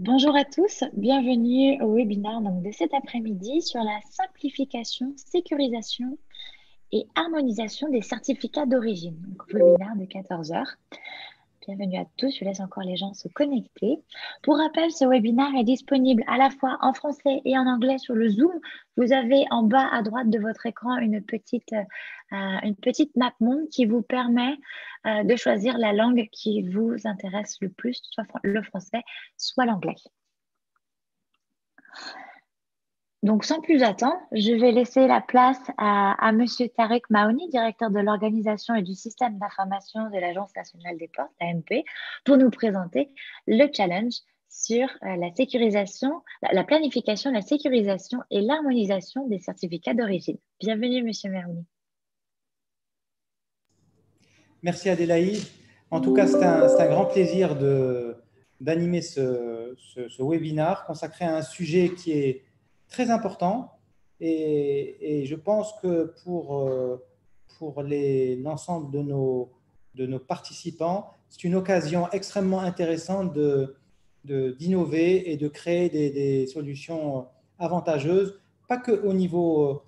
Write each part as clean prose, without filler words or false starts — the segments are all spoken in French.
Bonjour à tous, bienvenue au webinaire de cet après-midi sur la simplification, sécurisation et harmonisation des certificats d'origine. Donc, webinaire de 14 heures. Bienvenue à tous, je laisse encore les gens se connecter. Pour rappel, ce webinaire est disponible à la fois en français et en anglais sur le Zoom. Vous avez en bas à droite de votre écran une petite map monde qui vous permet de choisir la langue qui vous intéresse le plus, soit le français, soit l'anglais. Donc, sans plus attendre, je vais laisser la place à Monsieur Tarek Maoni, directeur de l'organisation et du système d'information de l'Agence nationale des ports, l'ANP, pour nous présenter le challenge sur la sécurisation, la planification, la sécurisation et l'harmonisation des certificats d'origine. Bienvenue, Monsieur Maoni. Merci Adélaïde. En tout cas, c'est un grand plaisir d'animer ce webinaire consacré à un sujet qui est très important et je pense que pour l'ensemble de nos participants, c'est une occasion extrêmement intéressante d'innover et de créer des solutions avantageuses, pas que au niveau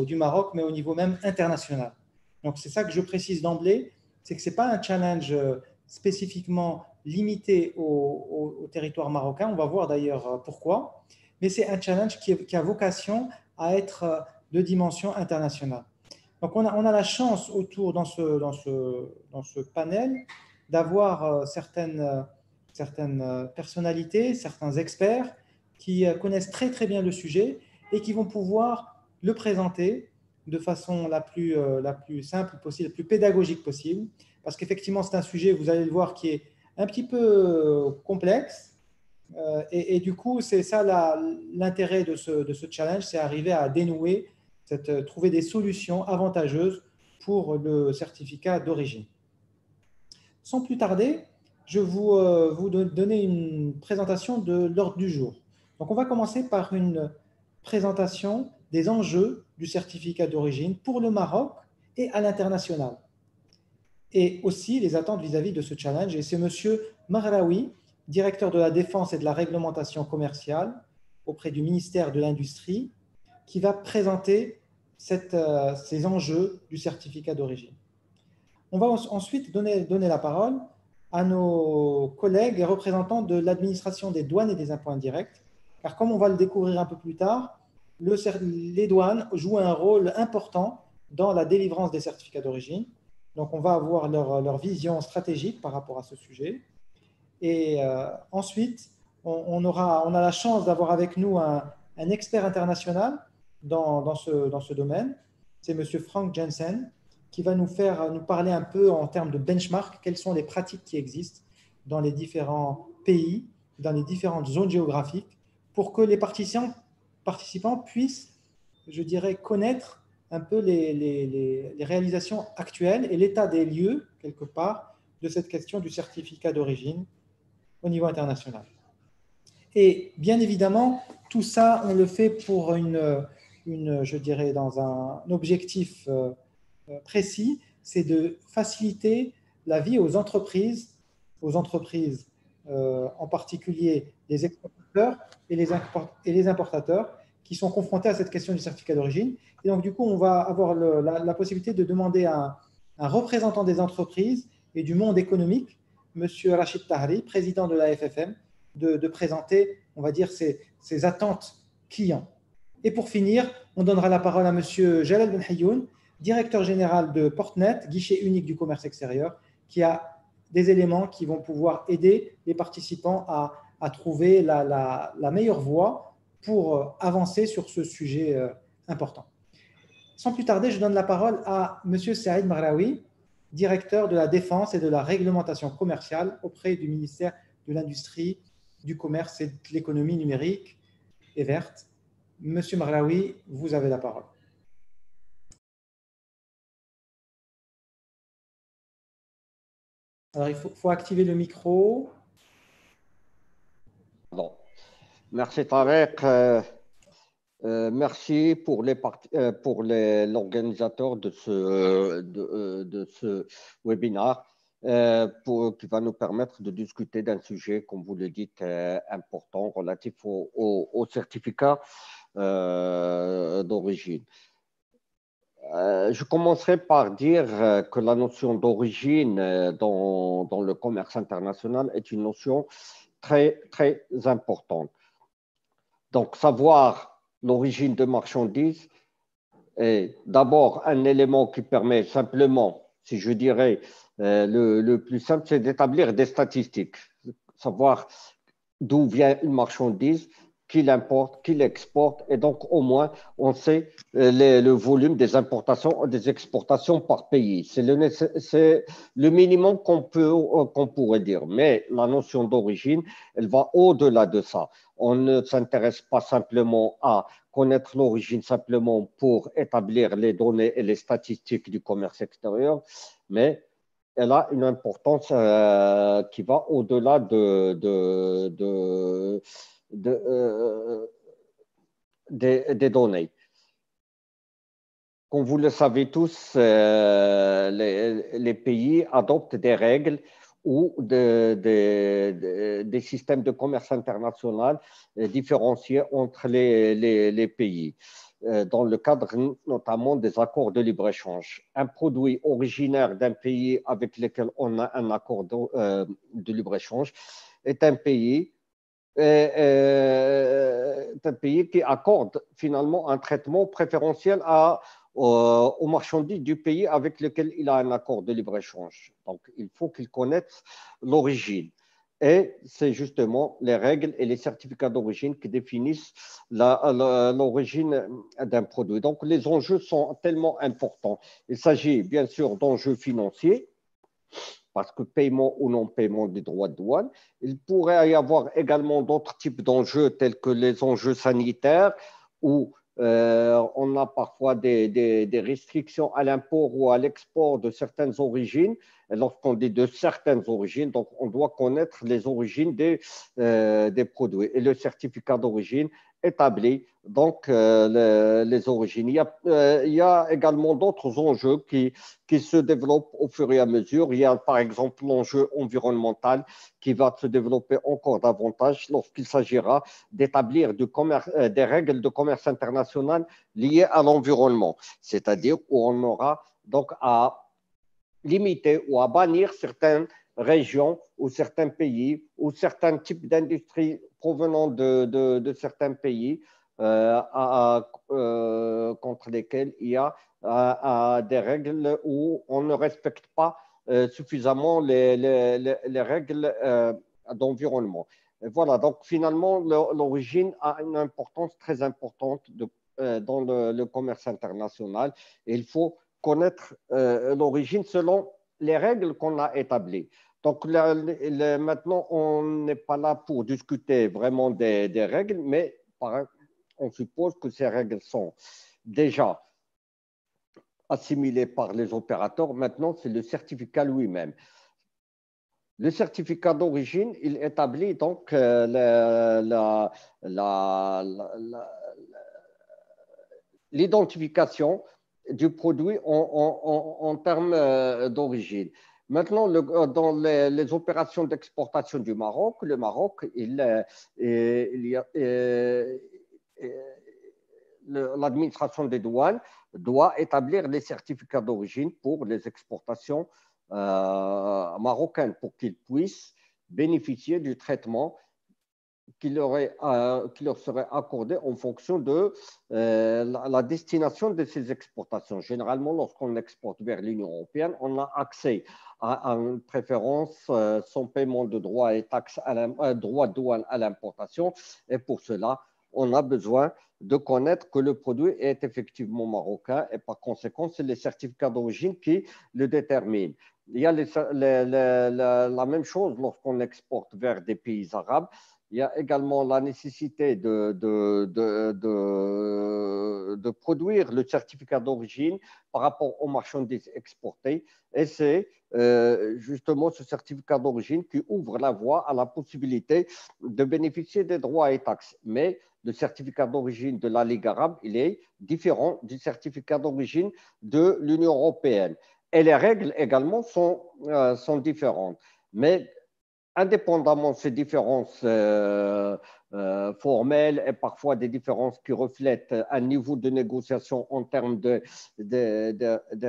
du Maroc, mais au niveau même international. Donc, c'est ça que je précise d'emblée, c'est que ce n'est pas un challenge spécifiquement limité au territoire marocain, on va voir d'ailleurs pourquoi, mais c'est un challenge qui a vocation à être de dimension internationale. Donc, on a la chance autour dans ce panel d'avoir certaines personnalités, certains experts qui connaissent très très bien le sujet et qui vont pouvoir le présenter de façon la plus simple possible, la plus pédagogique possible, parce qu'effectivement, c'est un sujet, vous allez le voir, qui est un petit peu complexe. Et du coup, c'est ça l'intérêt de ce challenge, c'est arriver à dénouer, trouver des solutions avantageuses pour le certificat d'origine. Sans plus tarder, je vais vous donner une présentation de l'ordre du jour. Donc, on va commencer par une présentation des enjeux du certificat d'origine pour le Maroc et à l'international. Et aussi les attentes vis-à-vis de ce challenge. Et c'est M. Maghraoui, directeur de la défense et de la réglementation commerciale auprès du ministère de l'Industrie, qui va présenter ces enjeux du certificat d'origine. On va ensuite donner la parole à nos collègues et représentants de l'administration des douanes et des impôts indirects, car comme on va le découvrir un peu plus tard, les douanes jouent un rôle important dans la délivrance des certificats d'origine. Donc, on va avoir leur vision stratégique par rapport à ce sujet. Et ensuite, on a la chance d'avoir avec nous un expert international dans ce domaine. C'est M. Frank Jensen, qui va nous parler un peu en termes de benchmark, quelles sont les pratiques qui existent dans les différents pays, dans les différentes zones géographiques, pour que les participants puissent, je dirais, connaître un peu les réalisations actuelles et l'état des lieux, quelque part, de cette question du certificat d'origine au niveau international. Et bien évidemment, tout ça, on le fait pour je dirais, dans un objectif précis, c'est de faciliter la vie aux entreprises en particulier les exportateurs et les importateurs qui sont confrontés à cette question du certificat d'origine. Et donc, du coup, on va avoir la possibilité de demander à un représentant des entreprises et du monde économique, M. Rachid Tahri, président de la FFM, de présenter, on va dire, ses attentes clients. Et pour finir, on donnera la parole à M. Jalal Ben Hayoun, directeur général de Portnet, guichet unique du commerce extérieur, qui a des éléments qui vont pouvoir aider les participants à trouver la meilleure voie pour avancer sur ce sujet important. Sans plus tarder, je donne la parole à M. Saïd Maghraoui, directeur de la défense et de la réglementation commerciale auprès du ministère de l'Industrie, du commerce et de l'économie numérique et verte. Monsieur Maghraoui, vous avez la parole. Alors, il faut activer le micro. Bon. Merci Tarek. Merci pour l'organisateur de ce webinaire. qui va nous permettre de discuter d'un sujet, comme vous le dites, important relatif au certificat d'origine. Je commencerai par dire que la notion d'origine dans le commerce international est une notion très, très importante. Donc, savoir l'origine de marchandises est d'abord un élément qui permet simplement, si je dirais, le plus simple, c'est d'établir des statistiques, savoir d'où vient une marchandise, qui l'importe, qui l'exporte, et donc au moins on sait le volume des importations et des exportations par pays. C'est le minimum qu'on pourrait dire. Mais la notion d'origine, elle va au-delà de ça. On ne s'intéresse pas simplement à connaître l'origine simplement pour établir les données et les statistiques du commerce extérieur, mais elle a une importance qui va au-delà des données. Comme vous le savez tous, les pays adoptent des règles ou des systèmes de commerce international différenciés entre les pays, dans le cadre notamment des accords de libre-échange. Un produit originaire d'un pays avec lequel on a un accord de libre-échange est un pays qui accorde finalement un traitement préférentiel aux marchandises du pays avec lequel il a un accord de libre-échange. Donc, il faut qu'il connaisse l'origine. Et c'est justement les règles et les certificats d'origine qui définissent l'origine d'un produit. Donc, les enjeux sont tellement importants. Il s'agit bien sûr d'enjeux financiers, parce que paiement ou non-paiement des droits de douane. Il pourrait y avoir également d'autres types d'enjeux tels que les enjeux sanitaires où on a parfois des restrictions à l'import ou à l'export de certaines origines. Et lorsqu'on dit de certaines origines, donc on doit connaître les origines des produits. Et le certificat d'origine établit donc les origines. Il y a également d'autres enjeux qui se développent au fur et à mesure. Il y a par exemple l'enjeu environnemental qui va se développer encore davantage lorsqu'il s'agira d'établir des règles de commerce international liées à l'environnement, c'est-à-dire où on aura donc à limiter ou à bannir certaines régions ou certains pays ou certains types d'industries provenant de certains pays contre lesquels il y a des règles où on ne respecte pas suffisamment les règles d'environnement. Et voilà, donc finalement, l'origine a une importance très importante dans le commerce international et il faut connaître l'origine selon les règles qu'on a établies. Donc maintenant, on n'est pas là pour discuter vraiment des règles, mais on suppose que ces règles sont déjà assimilées par les opérateurs. Maintenant, c'est le certificat lui-même. Le certificat d'origine, il établit donc l'identification du produit en termes d'origine. Maintenant, dans les opérations d'exportation du Maroc, le Maroc, l'administration des douanes doit établir les certificats d'origine pour les exportations marocaines pour qu'ils puissent bénéficier du traitement qui leur serait accordé en fonction de la destination de ces exportations. Généralement, lorsqu'on exporte vers l'Union européenne, on a accès à une préférence sans paiement de droits et taxes, droits de douane à l'importation. Et pour cela, on a besoin de connaître que le produit est effectivement marocain et par conséquent, c'est les certificats d'origine qui le déterminent. Il y a la même chose lorsqu'on exporte vers des pays arabes. Il y a également la nécessité de produire le certificat d'origine par rapport aux marchandises exportées. Et c'est justement ce certificat d'origine qui ouvre la voie à la possibilité de bénéficier des droits et taxes. Mais le certificat d'origine de la Ligue arabe, il est différent du certificat d'origine de l'Union européenne. Et les règles également sont différentes. Mais indépendamment de ces différences formelles et parfois des différences qui reflètent un niveau de négociation en termes de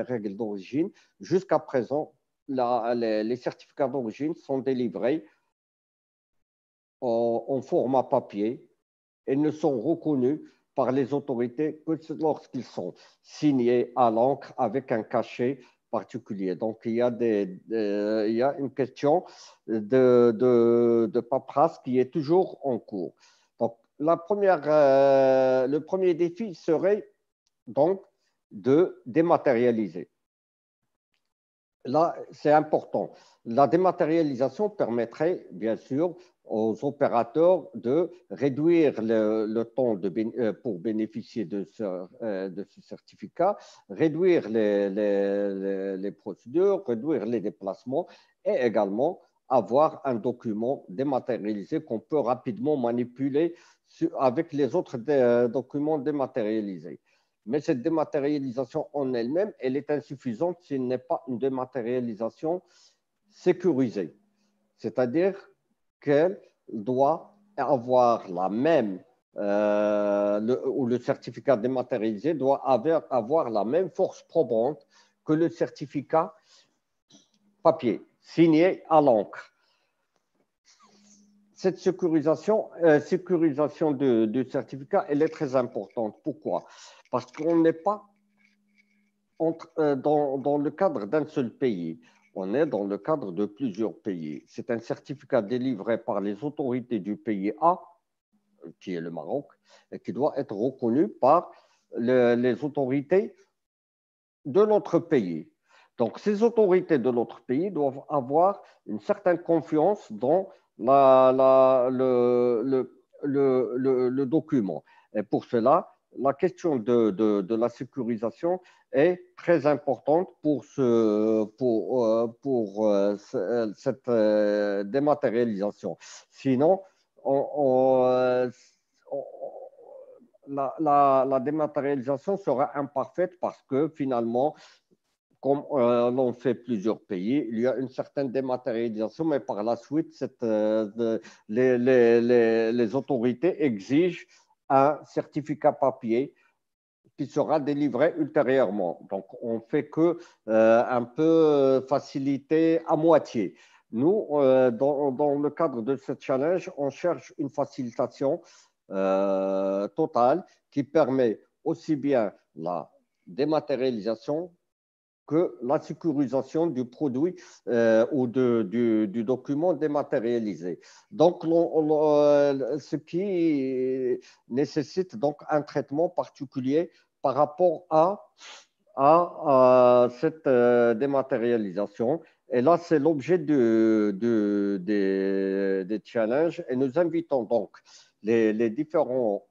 règles d'origine, jusqu'à présent, les certificats d'origine sont délivrés en format papier et ne sont reconnus par les autorités que lorsqu'ils sont signés à l'encre avec un cachet particulier. Donc, il y a une question de paperasse qui est toujours en cours. Donc, le premier défi serait donc de dématérialiser. Là, c'est important. La dématérialisation permettrait, bien sûr, aux opérateurs de réduire le temps pour bénéficier de ce certificat, réduire les procédures, réduire les déplacements et également avoir un document dématérialisé qu'on peut rapidement manipuler avec les autres documents dématérialisés. Mais cette dématérialisation en elle-même, elle est insuffisante s'il n'est pas une dématérialisation sécurisée. C'est-à-dire qu'elle doit avoir la même, ou le certificat dématérialisé doit avoir la même force probante que le certificat papier, signé à l'encre. Cette sécurisation du certificat, elle est très importante. Pourquoi? Parce qu'on n'est pas dans le cadre d'un seul pays. On est dans le cadre de plusieurs pays. C'est un certificat délivré par les autorités du pays A, qui est le Maroc, et qui doit être reconnu par les autorités de l'autre pays. Donc, ces autorités de l'autre pays doivent avoir une certaine confiance dans le document. Et pour cela, la question de la sécurisation est très importante pour cette dématérialisation. Sinon, la dématérialisation sera imparfaite parce que finalement, comme l'ont fait plusieurs pays, il y a une certaine dématérialisation, mais par la suite, les autorités exigent un certificat papier qui sera délivré ultérieurement. Donc, on ne fait que un peu faciliter à moitié. Nous, dans le cadre de ce challenge, on cherche une facilitation totale qui permet aussi bien la dématérialisation que la sécurisation du produit ou du document dématérialisé. Donc, ce qui nécessite donc un traitement particulier par rapport à cette dématérialisation. Et là, c'est l'objet des challenges. Et nous invitons donc les différents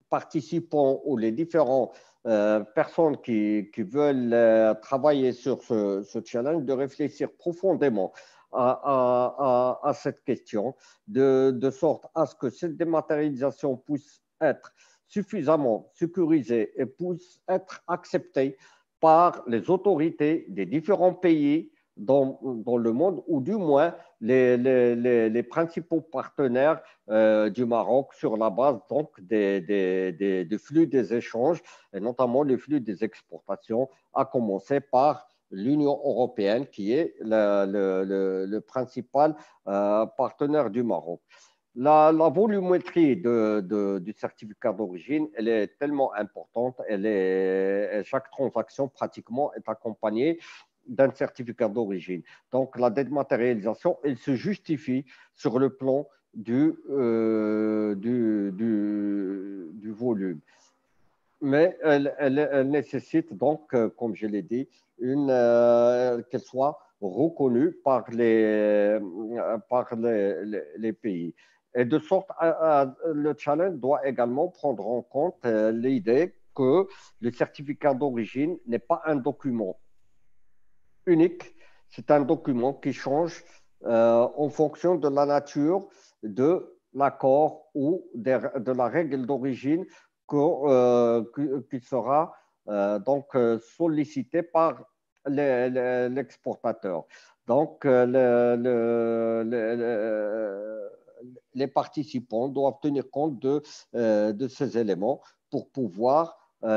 participants ou les différents personnes qui veulent travailler sur ce challenge de réfléchir profondément à cette question, de sorte à ce que cette dématérialisation puisse être suffisamment sécurisée et puisse être acceptée par les autorités des différents pays dans le monde, ou du moins les principaux partenaires du Maroc sur la base donc des flux des échanges et notamment les flux des exportations, à commencer par l'Union européenne qui est le principal partenaire du Maroc. La volumétrie du certificat d'origine, elle est tellement importante, chaque transaction pratiquement est accompagnée d'un certificat d'origine. Donc, la dématérialisation, elle se justifie sur le plan du volume. Mais elle nécessite donc, comme je l'ai dit, qu'elle soit reconnue par les pays. Et de sorte, le challenge doit également prendre en compte l'idée que le certificat d'origine n'est pas un document unique, c'est un document qui change en fonction de la nature de l'accord ou de la règle d'origine qui sera sollicité par l'exportateur. Donc, les participants doivent tenir compte de ces éléments pour pouvoir les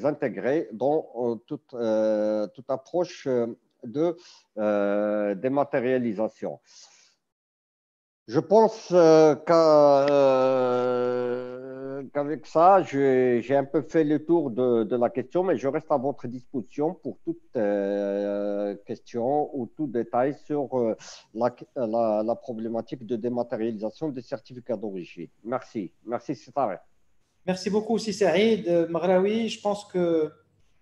intégrer dans toute approche de dématérialisation. Je pense qu'avec ça, j'ai un peu fait le tour de la question, mais je reste à votre disposition pour toute question ou tout détail sur la problématique de dématérialisation des certificats d'origine. Merci. Merci, Sitaré. Merci beaucoup aussi, Saïd. Maghraoui, je pense que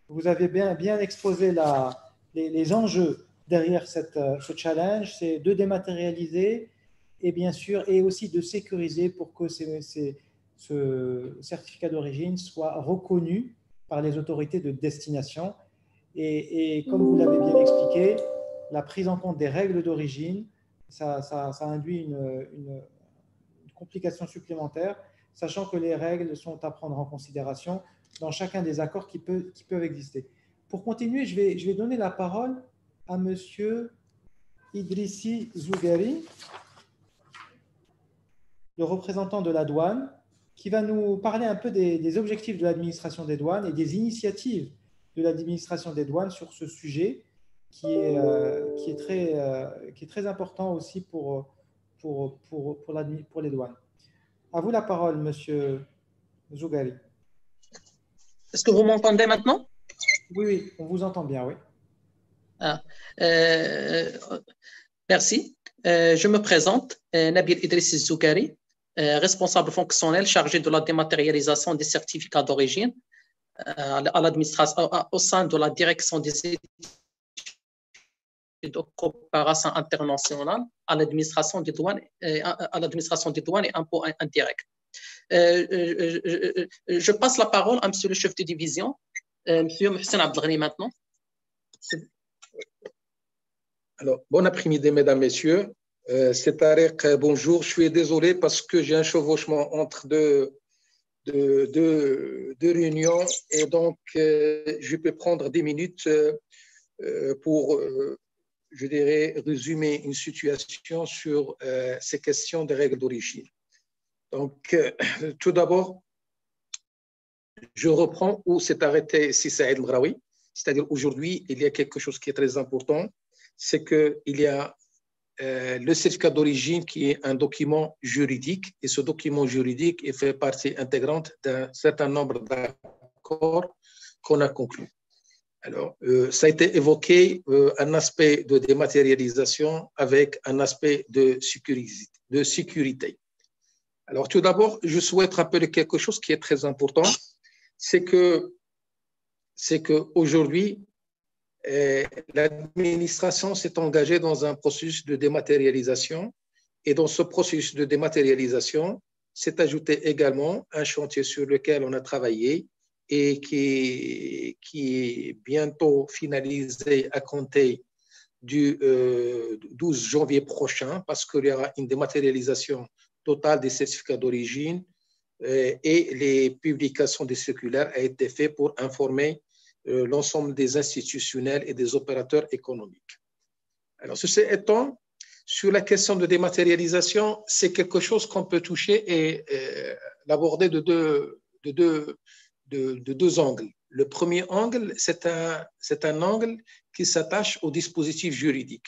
vous avez bien exposé les enjeux derrière ce challenge, c'est de dématérialiser et bien sûr, et aussi de sécuriser pour que ce certificat d'origine soit reconnu par les autorités de destination. Et comme vous l'avez bien expliqué, la prise en compte des règles d'origine, ça induit une complication supplémentaire, sachant que les règles sont à prendre en considération dans chacun des accords qui peuvent exister. Pour continuer, je vais donner la parole à Monsieur Idrissi Zougari, le représentant de la douane, qui va nous parler un peu des objectifs de l'administration des douanes et des initiatives de l'administration des douanes sur ce sujet qui est très important aussi pour les douanes. À vous la parole, Monsieur Zougari. Est-ce que vous m'entendez maintenant? Oui, on vous entend bien, oui. Merci. Je me présente, Nabil Idrissi Zougari, responsable fonctionnel chargé de la dématérialisation des certificats d'origine à l'administration, au sein de la direction des études de coopération internationale à l'administration des douanes et impôts indirects. Je passe la parole à Monsieur le chef de division, Monsieur Mohsen Abdelghani maintenant. Alors, bon après-midi, mesdames, messieurs. C'est Tarek, bonjour. Je suis désolé parce que j'ai un chevauchement entre deux réunions et donc je peux prendre 10 minutes pour, je dirais, résumer une situation sur ces questions des règles d'origine. Donc, tout d'abord, je reprends où s'est arrêté Saïd Maghraoui, c'est-à-dire aujourd'hui, il y a quelque chose qui est très important, c'est qu'il y a le certificat d'origine qui est un document juridique et ce document juridique fait partie intégrante d'un certain nombre d'accords qu'on a conclus. Alors, ça a été évoqué un aspect de dématérialisation avec un aspect de sécurité. Alors, tout d'abord, je souhaite rappeler quelque chose qui est très important, c'est que aujourd'hui, l'administration s'est engagée dans un processus de dématérialisation et dans ce processus de dématérialisation s'est ajouté également un chantier sur lequel on a travaillé et qui est bientôt finalisé à compter du 12 janvier prochain parce qu'il y aura une dématérialisation totale des certificats d'origine et les publications des circulaires ont été faites pour informer l'ensemble des institutionnels et des opérateurs économiques. Alors, ceci étant, sur la question de dématérialisation, c'est quelque chose qu'on peut toucher et l'aborder de deux angles. Le premier angle, c'est un angle qui s'attache au dispositif juridique.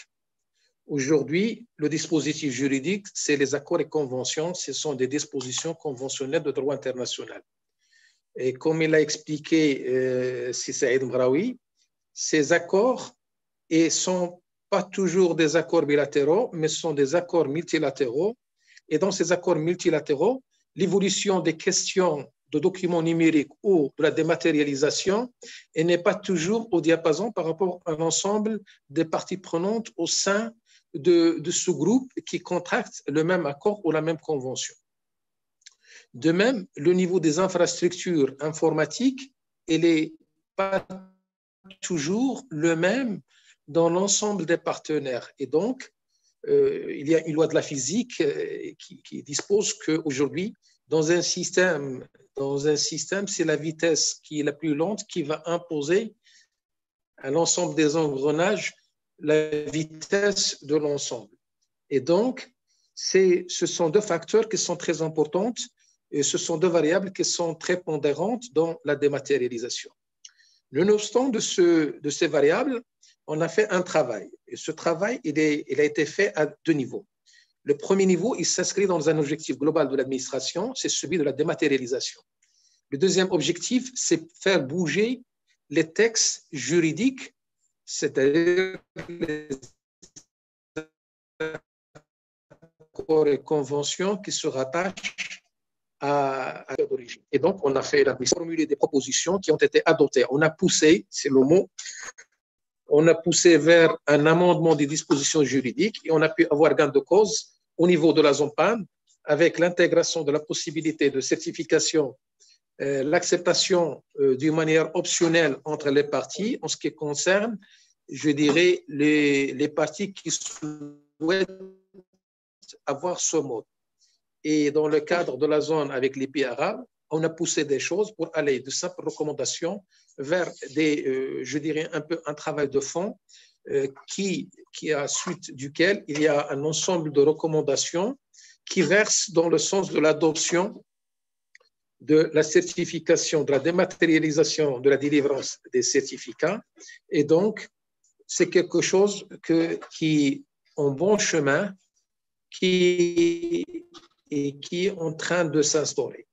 Aujourd'hui, le dispositif juridique, c'est les accords et conventions, ce sont des dispositions conventionnelles de droit international. Et comme il a expliqué Saïd Maghraoui, ces accords ne sont pas toujours des accords bilatéraux, mais sont des accords multilatéraux. Et dans ces accords multilatéraux, l'évolution des questions de documents numériques ou de la dématérialisation n'est pas toujours au diapason par rapport à l'ensemble des parties prenantes au sein de ce groupe qui contractent le même accord ou la même convention. De même, le niveau des infrastructures informatiques, il n'est pas toujours le même dans l'ensemble des partenaires. Et donc, il y a une loi de la physique qui dispose qu'aujourd'hui, dans un système, c'est la vitesse qui est la plus lente qui va imposer à l'ensemble des engrenages la vitesse de l'ensemble. Et donc, ce sont deux facteurs qui sont très importants et ce sont deux variables qui sont très pondérantes dans la dématérialisation. Nonobstant de ces variables, on a fait un travail. Et ce travail, il a été fait à deux niveaux. Le premier niveau, il s'inscrit dans un objectif global de l'administration, c'est celui de la dématérialisation. Le deuxième objectif, c'est faire bouger les textes juridiques, c'est-à-dire les accords et conventions qui se rattachent à l'origine. Et donc, on a formulé des propositions qui ont été adoptées. On a poussé, c'est le mot, on a poussé vers un amendement des dispositions juridiques et on a pu avoir gain de cause au niveau de la zone PAN avec l'intégration de la possibilité de certification, l'acceptation d'une manière optionnelle entre les parties en ce qui concerne, je dirais, les parties qui souhaitent avoir ce mode. Et dans le cadre de la zone avec les pays arabes, on a poussé des choses pour aller de simples recommandations vers je dirais un travail de fond qui à suite duquel il y a un ensemble de recommandations qui versent dans le sens de l'adoption de la certification, de la dématérialisation de la délivrance des certificats. Et donc, c'est quelque chose qui en bon chemin, qui est en train de s'instaurer.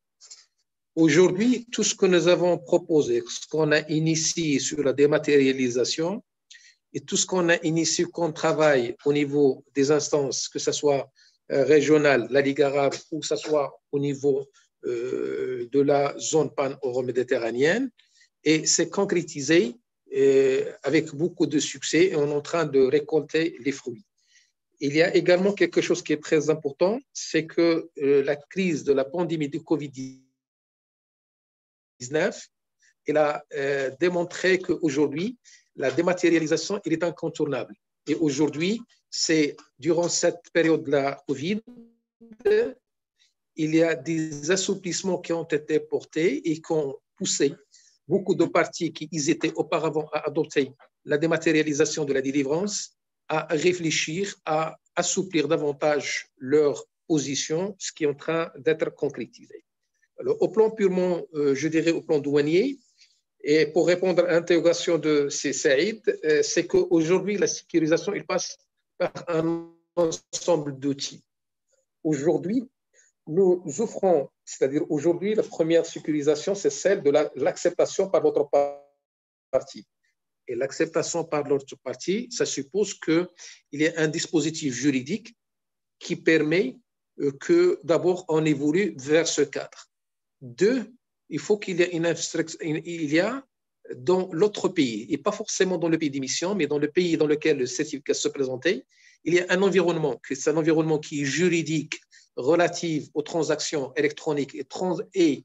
Aujourd'hui, tout ce que nous avons proposé, ce qu'on a initié sur la dématérialisation et tout ce qu'on a initié comme travail au niveau des instances, que ce soit régionale, la Ligue arabe, ou que ce soit au niveau de la zone pan-euro-méditerranéenne, et c'est concrétisé avec beaucoup de succès et on est en train de récolter les fruits. Il y a également quelque chose qui est très important, c'est que la crise de la pandémie du Covid-19, elle a démontré qu'aujourd'hui, la dématérialisation, elle est incontournable. Et aujourd'hui, c'est durant cette période de la Covid, il y a des assouplissements qui ont été portés et qui ont poussé beaucoup de parties qui étaient auparavant à adopter la dématérialisation de la délivrance à réfléchir, à assouplir davantage leur position, ce qui est en train d'être concrétisé. Alors, au plan purement, je dirais au plan douanier, et pour répondre à l'interrogation de Saïd, c'est qu'aujourd'hui, la sécurisation, il passe par un ensemble d'outils. Aujourd'hui, nous offrons, c'est-à-dire aujourd'hui, la première sécurisation, c'est celle de l'acceptation par votre partie. Et l'acceptation par l'autre partie, ça suppose qu'il y ait un dispositif juridique qui permet que d'abord on évolue vers ce cadre. Deux, il faut qu'il y ait dans l'autre pays, et pas forcément dans le pays d'émission, mais dans le pays dans lequel le certificat se présentait, il y a un environnement, c'est un environnement qui est juridique, relatif aux transactions électroniques et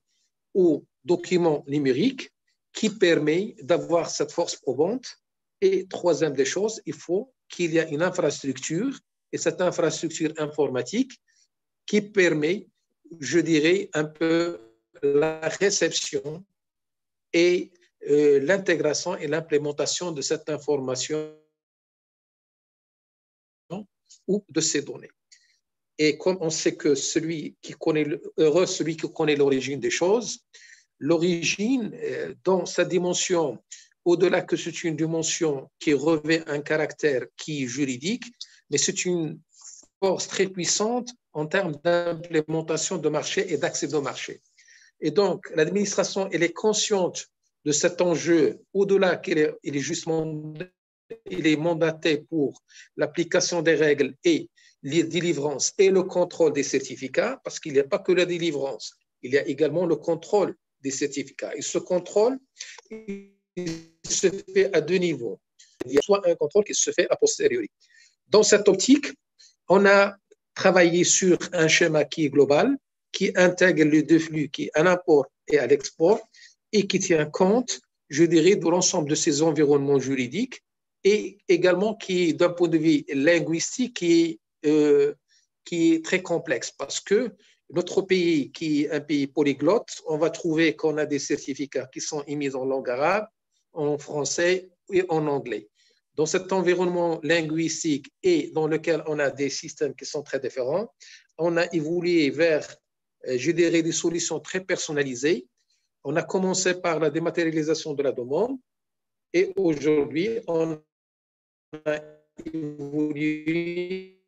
aux documents numériques, qui permet d'avoir cette force probante. Et troisième des choses, il faut qu'il y ait une infrastructure, et cette infrastructure informatique qui permet, je dirais, un peu la réception et l'intégration et l'implémentation de cette information ou de ces données. Et comme on sait que celui qui connaît l'origine des choses, l'origine, dans sa dimension, au-delà que c'est une dimension qui revêt un caractère qui est juridique, mais c'est une force très puissante en termes d'implémentation de marché et d'accès au marché. Et donc, l'administration, elle est consciente de cet enjeu, au-delà qu'il est mandaté pour l'application des règles et les délivrances et le contrôle des certificats, parce qu'il n'y a pas que la délivrance, il y a également le contrôle des certificats. Et ce contrôle, il se fait à deux niveaux. Il y a soit un contrôle qui se fait a posteriori. Dans cette optique, on a travaillé sur un schéma qui est global, qui intègre les deux flux, qui est à l'import et à l'export, et qui tient compte, je dirais, de l'ensemble de ces environnements juridiques, et également qui, d'un point de vue linguistique, qui est très complexe, parce que Notre pays, qui est un pays polyglotte, on va trouver qu'on a des certificats qui sont émis en langue arabe, en français et en anglais. Dans cet environnement linguistique et dans lequel on a des systèmes qui sont très différents, on a évolué vers, je dirais, des solutions très personnalisées. On a commencé par la dématérialisation de la demande et aujourd'hui, on a évolué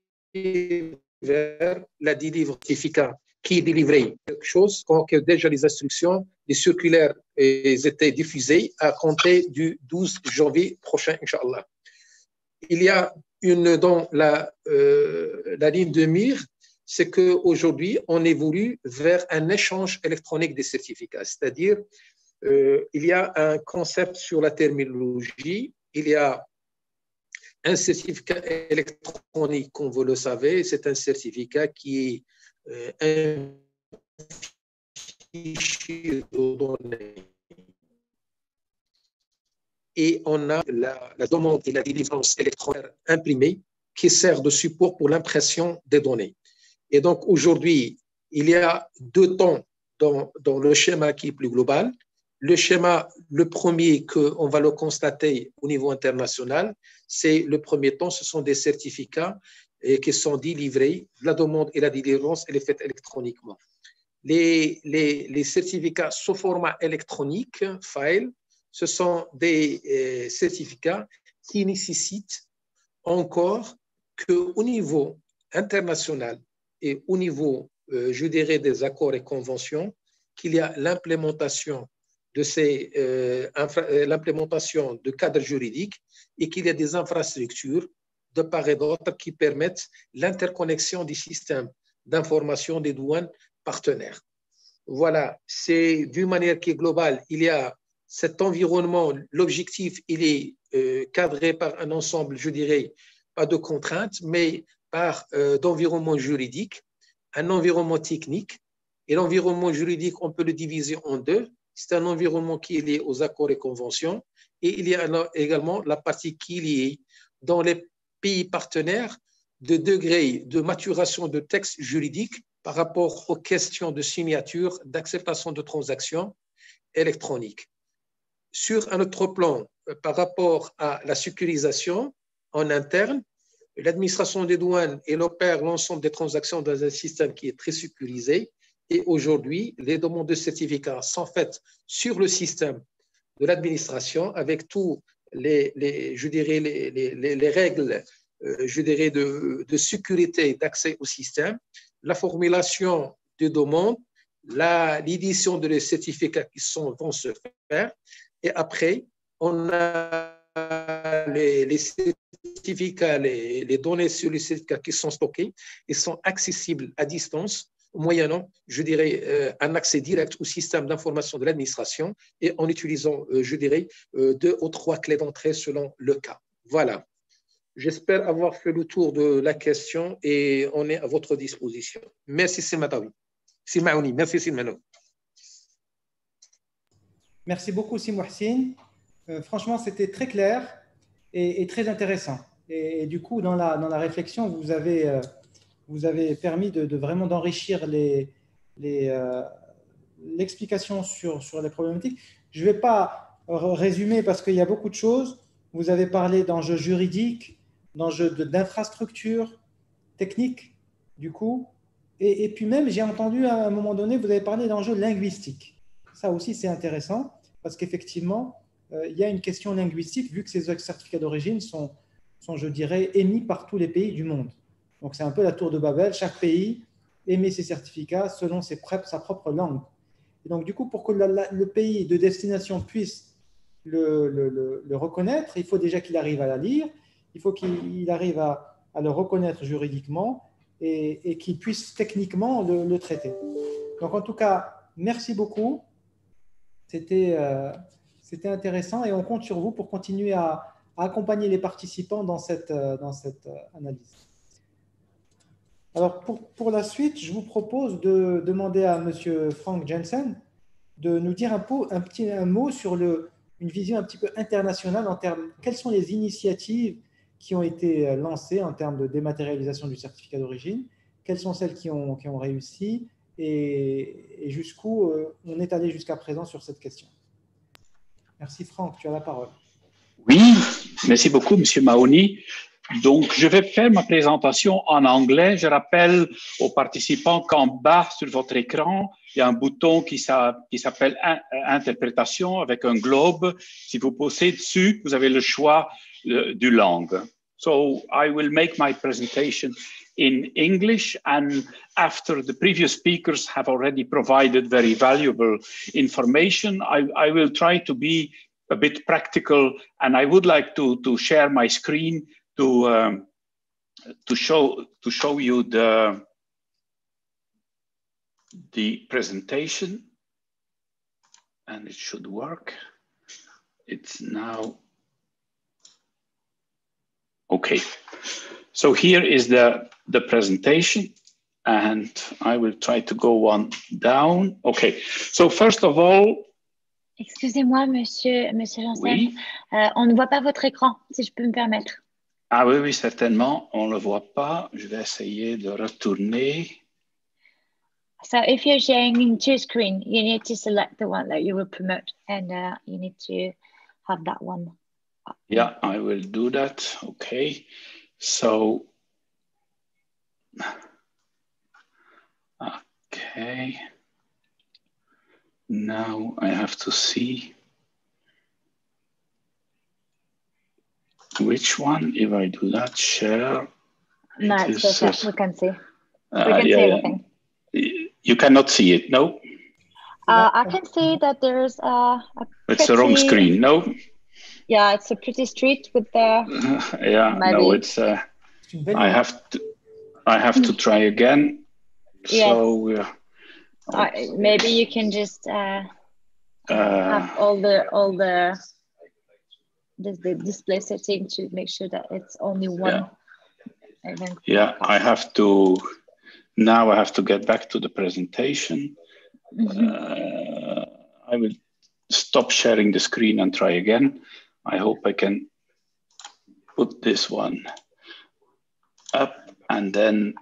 vers la délivrance certificat qui est délivré quelque chose quand déjà les instructions, les circulaires étaient diffusées à compter du 12 janvier prochain, Inch'Allah. Il y a dans la ligne de mire, c'est qu'aujourd'hui, on évolue vers un échange électronique des certificats, c'est-à-dire il y a un concept sur la terminologie, il y a un certificat électronique, comme vous le savez, c'est un certificat qui est un fichier de données. Et on a la demande et la délivrance électronique imprimée qui sert de support pour l'impression des données. Et donc aujourd'hui, il y a deux temps dans le schéma qui est plus global. Le schéma, le premier qu'on va le constater au niveau international, c'est le premier temps, ce sont des certificats qui sont délivrés. La demande et la délivrance, elle est faite électroniquement. Les certificats sous format électronique, file, ce sont des certificats qui nécessitent encore qu'au niveau international et au niveau, je dirais, des accords et conventions, qu'il y a l'implémentation l'implémentation de cadres juridiques et qu'il y a des infrastructures de part et d'autre qui permettent l'interconnexion des systèmes d'information des douanes partenaires. Voilà, c'est d'une manière qui est globale. Il y a cet environnement, l'objectif, il est cadré par un ensemble, je dirais, pas de contraintes, mais par d'environnement juridique, un environnement technique. Et l'environnement juridique, on peut le diviser en deux. C'est un environnement qui est lié aux accords et conventions. Et il y a également la partie qui est liée dans les pays partenaires de degré de maturation de textes juridiques par rapport aux questions de signature, d'acceptation de transactions électroniques. Sur un autre plan, par rapport à la sécurisation en interne, l'administration des douanes, elle opère l'ensemble des transactions dans un système qui est très sécurisé. Et aujourd'hui, les demandes de certificats sont faites sur le système de l'administration avec tous je dirais, les règles je dirais, de sécurité d'accès au système, la formulation des demandes, l'édition de les certificats qui vont se faire. Et après, on a les certificats, les données sur les certificats qui sont stockés et sont accessibles à distance, moyennant, je dirais, un accès direct au système d'information de l'administration et en utilisant, je dirais, 2 ou 3 clés d'entrée selon le cas. Voilà. J'espère avoir fait le tour de la question et on est à votre disposition. Merci, Simatawi. Simaouni, merci, Simano. Merci beaucoup, Simouhsine. Franchement, c'était très clair et très intéressant. Et du coup, dans la réflexion, vous avez permis de vraiment d'enrichir l'explication sur les problématiques. Je ne vais pas résumer parce qu'il y a beaucoup de choses. Vous avez parlé d'enjeux juridiques, d'enjeux d'infrastructures techniques, du coup. Et puis même, j'ai entendu à un moment donné, vous avez parlé d'enjeux linguistiques. Ça aussi, c'est intéressant parce qu'effectivement, il y a une question linguistique vu que ces certificats d'origine sont, je dirais, émis par tous les pays du monde. Donc, c'est un peu la tour de Babel. Chaque pays émet ses certificats selon sa propre langue. Et donc, du coup, pour que le pays de destination puisse le reconnaître, il faut déjà qu'il arrive à la lire, il faut qu'il arrive à le reconnaître juridiquement et qu'il puisse techniquement le traiter. Donc, en tout cas, merci beaucoup. C'était intéressant et on compte sur vous pour continuer à accompagner les participants dans cette analyse. Alors, pour la suite, je vous propose de demander à M. Frank Jensen de nous dire un mot sur une vision un petit peu internationale en termes, quelles sont les initiatives qui ont été lancées en termes de dématérialisation du certificat d'origine, quelles sont celles qui ont réussi et jusqu'où on est allé jusqu'à présent sur cette question. Merci Franck, tu as la parole. Oui, merci beaucoup, Monsieur Mahoney. Donc, je vais faire ma présentation en anglais. Je rappelle aux participants qu'en bas sur votre écran, il y a un bouton qui s'appelle Interprétation avec un globe. Si vous posez dessus, vous avez le choix du langue. So, I will make my presentation in English, and after the previous speakers have already provided very valuable information, I will try to be a bit practical, and I would like to share my screen to show you the presentation, and it should work. It's now okay. So here is the presentation, and I will try to go one down. Okay. So first of all. Excusez-moi, monsieur Janssen. Oui. On ne voit pas votre écran, si je peux me permettre. Ah oui, oui, certainement. On ne le voit pas. Je vais essayer de retourner. So if you're sharing two screens, you need to select the one that you will promote, and you need to have that one. Yeah, I will do that. Okay. So, okay. Now I have to see which one. If I do that, share. No, it's perfect. We can see. We can see everything. You cannot see it, no? I can see that there's it's the wrong screen, no? Yeah, it's a pretty street with the. Yeah, maybe. No, it's. I have to try again. Yes. So. Maybe you can just have all the display setting to make sure that it's only one. Yeah, I have to. Now I have to get back to the presentation. Mm-hmm. I will stop sharing the screen and try again. I hope I can put this one up, and then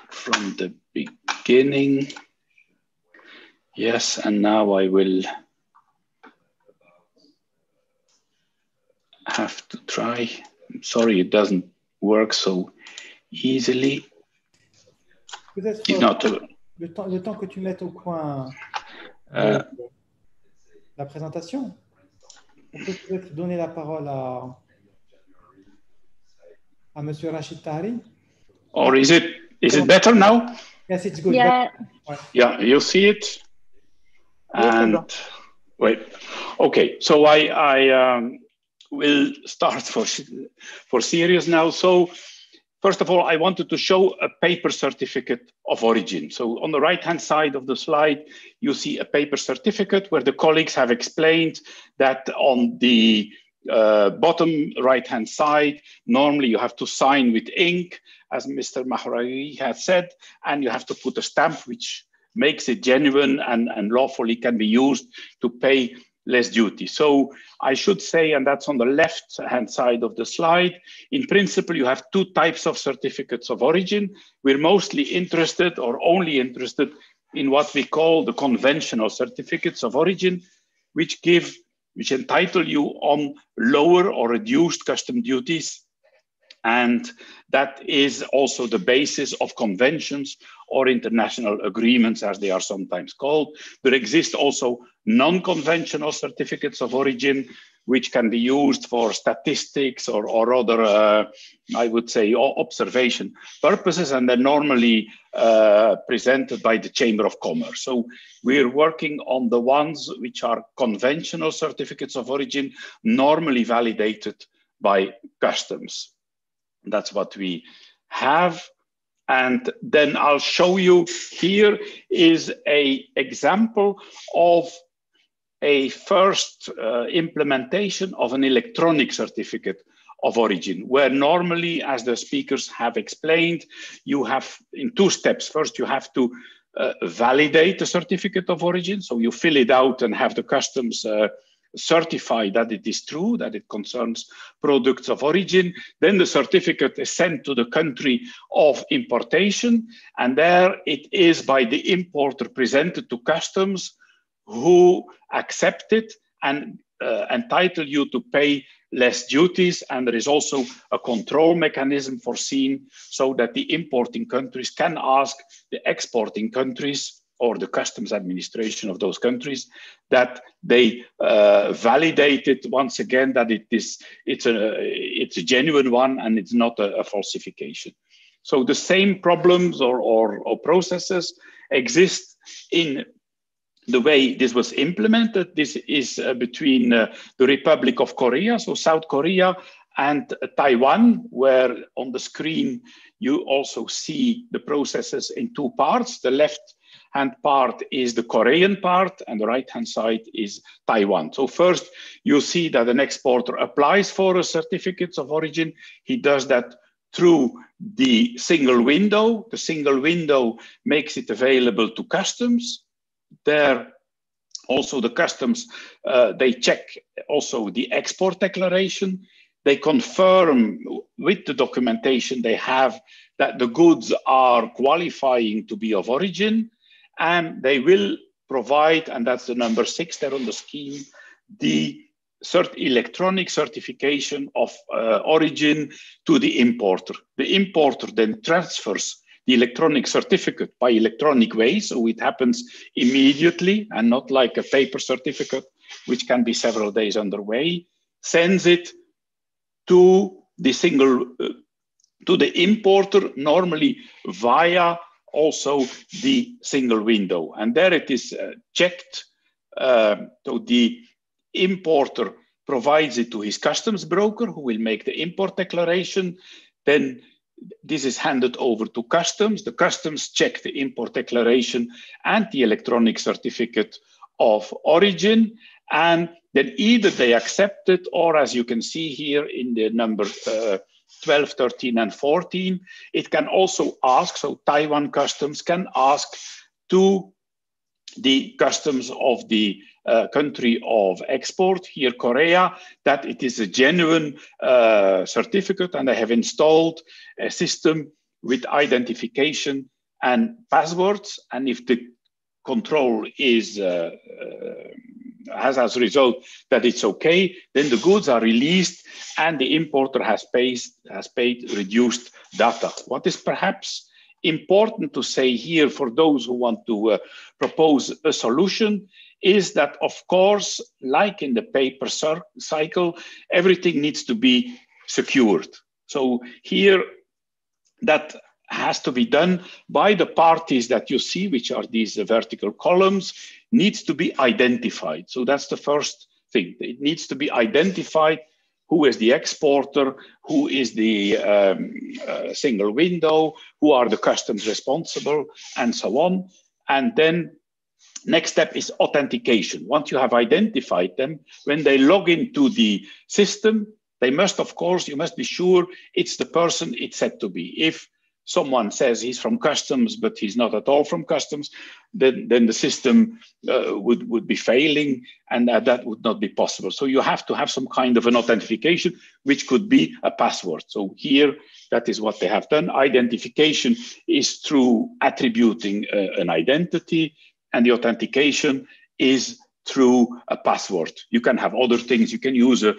from the beginning. Yes, and now I will have to try. I'm sorry, it doesn't work so easily. Peut-être le temps que tu mettes au point la présentation, on peut peut-être donner la parole à Monsieur Rachid Tahri. Or is it better now? Yes, it's good. Yeah. Yeah, you see it. And wait, okay. So I will start for serious now. So first of all, I wanted to show a paper certificate of origin. So on the right-hand side of the slide, you see a paper certificate where the colleagues have explained that on the bottom right-hand side, normally you have to sign with ink, as Mr. Mahraoui has said, and you have to put a stamp which makes it genuine and lawfully can be used to pay less duty. So I should say, and that's on the left-hand side of the slide, in principle, you have two types of certificates of origin. We're mostly interested or only interested in what we call the conventional certificates of origin, which entitle you on lower or reduced custom duties. And that is also the basis of conventions or international agreements, as they are sometimes called. There exist also non-conventional certificates of origin, which can be used for statistics or other, I would say, observation purposes, and they're normally presented by the Chamber of Commerce. So we're working on the ones which are conventional certificates of origin, normally validated by customs. That's what we have. And then I'll show you, here is an example of a first implementation of an electronic certificate of origin, where normally, as the speakers have explained, you have in two steps. First, you have to validate the certificate of origin. So you fill it out and have the customs certify that it is true, that it concerns products of origin. Then the certificate is sent to the country of importation, and there it is by the importer presented to customs, who accept it and entitle you to pay less duties. And there is also a control mechanism foreseen so that the importing countries can ask the exporting countries or the customs administration of those countries that they validate it once again, that it's a genuine one and it's not a falsification. So the same problems or processes exist in the way this was implemented. This is between the Republic of Korea, so South Korea, and Taiwan, where on the screen you also see the processes in two parts. The left-hand part is the Korean part, and the right-hand side is Taiwan. So first, you see that an exporter applies for a certificate of origin. He does that through the single window. The single window makes it available to customs. There, also the customs, they check also the export declaration. They confirm with the documentation they have that the goods are qualifying to be of origin, and they will provide, and that's the number 6 there on the scheme, the electronic certification of origin to the importer. The importer then transfers the electronic certificate by electronic way, so it happens immediately and not like a paper certificate, which can be several days underway, sends it to the to the importer, normally via also the single window. And there it is checked. So the importer provides it to his customs broker, who will make the import declaration. Then this is handed over to customs. The customs check the import declaration and the electronic certificate of origin, and then either they accept it, or as you can see here in the number 12, 13, and 14, it can also ask, so Taiwan customs can ask to the customs of the country of export, here Korea, that it is a genuine certificate, and they have installed a system with identification and passwords. And if the control is has as a result that it's okay, then the goods are released and the importer has paid reduced data. What is perhaps important to say here for those who want to propose a solution is that, of course, like in the paper cycle, everything needs to be secured. So here that has to be done by the parties that you see, which are these vertical columns, needs to be identified. So that's the first thing. It needs to be identified who is the exporter, who is the single window, who are the customs responsible, and so on. And then next step is authentication. Once you have identified them, when they log into the system, they must, of course, you must be sure it's the person it's said to be. If someone says he's from customs, but he's not at all from customs, then the system would be failing, and that would not be possible. So you have to have some kind of an authentication, which could be a password. So here, that is what they have done. Identification is through attributing an identity, and the authentication is through a password. You can have other things. You can use an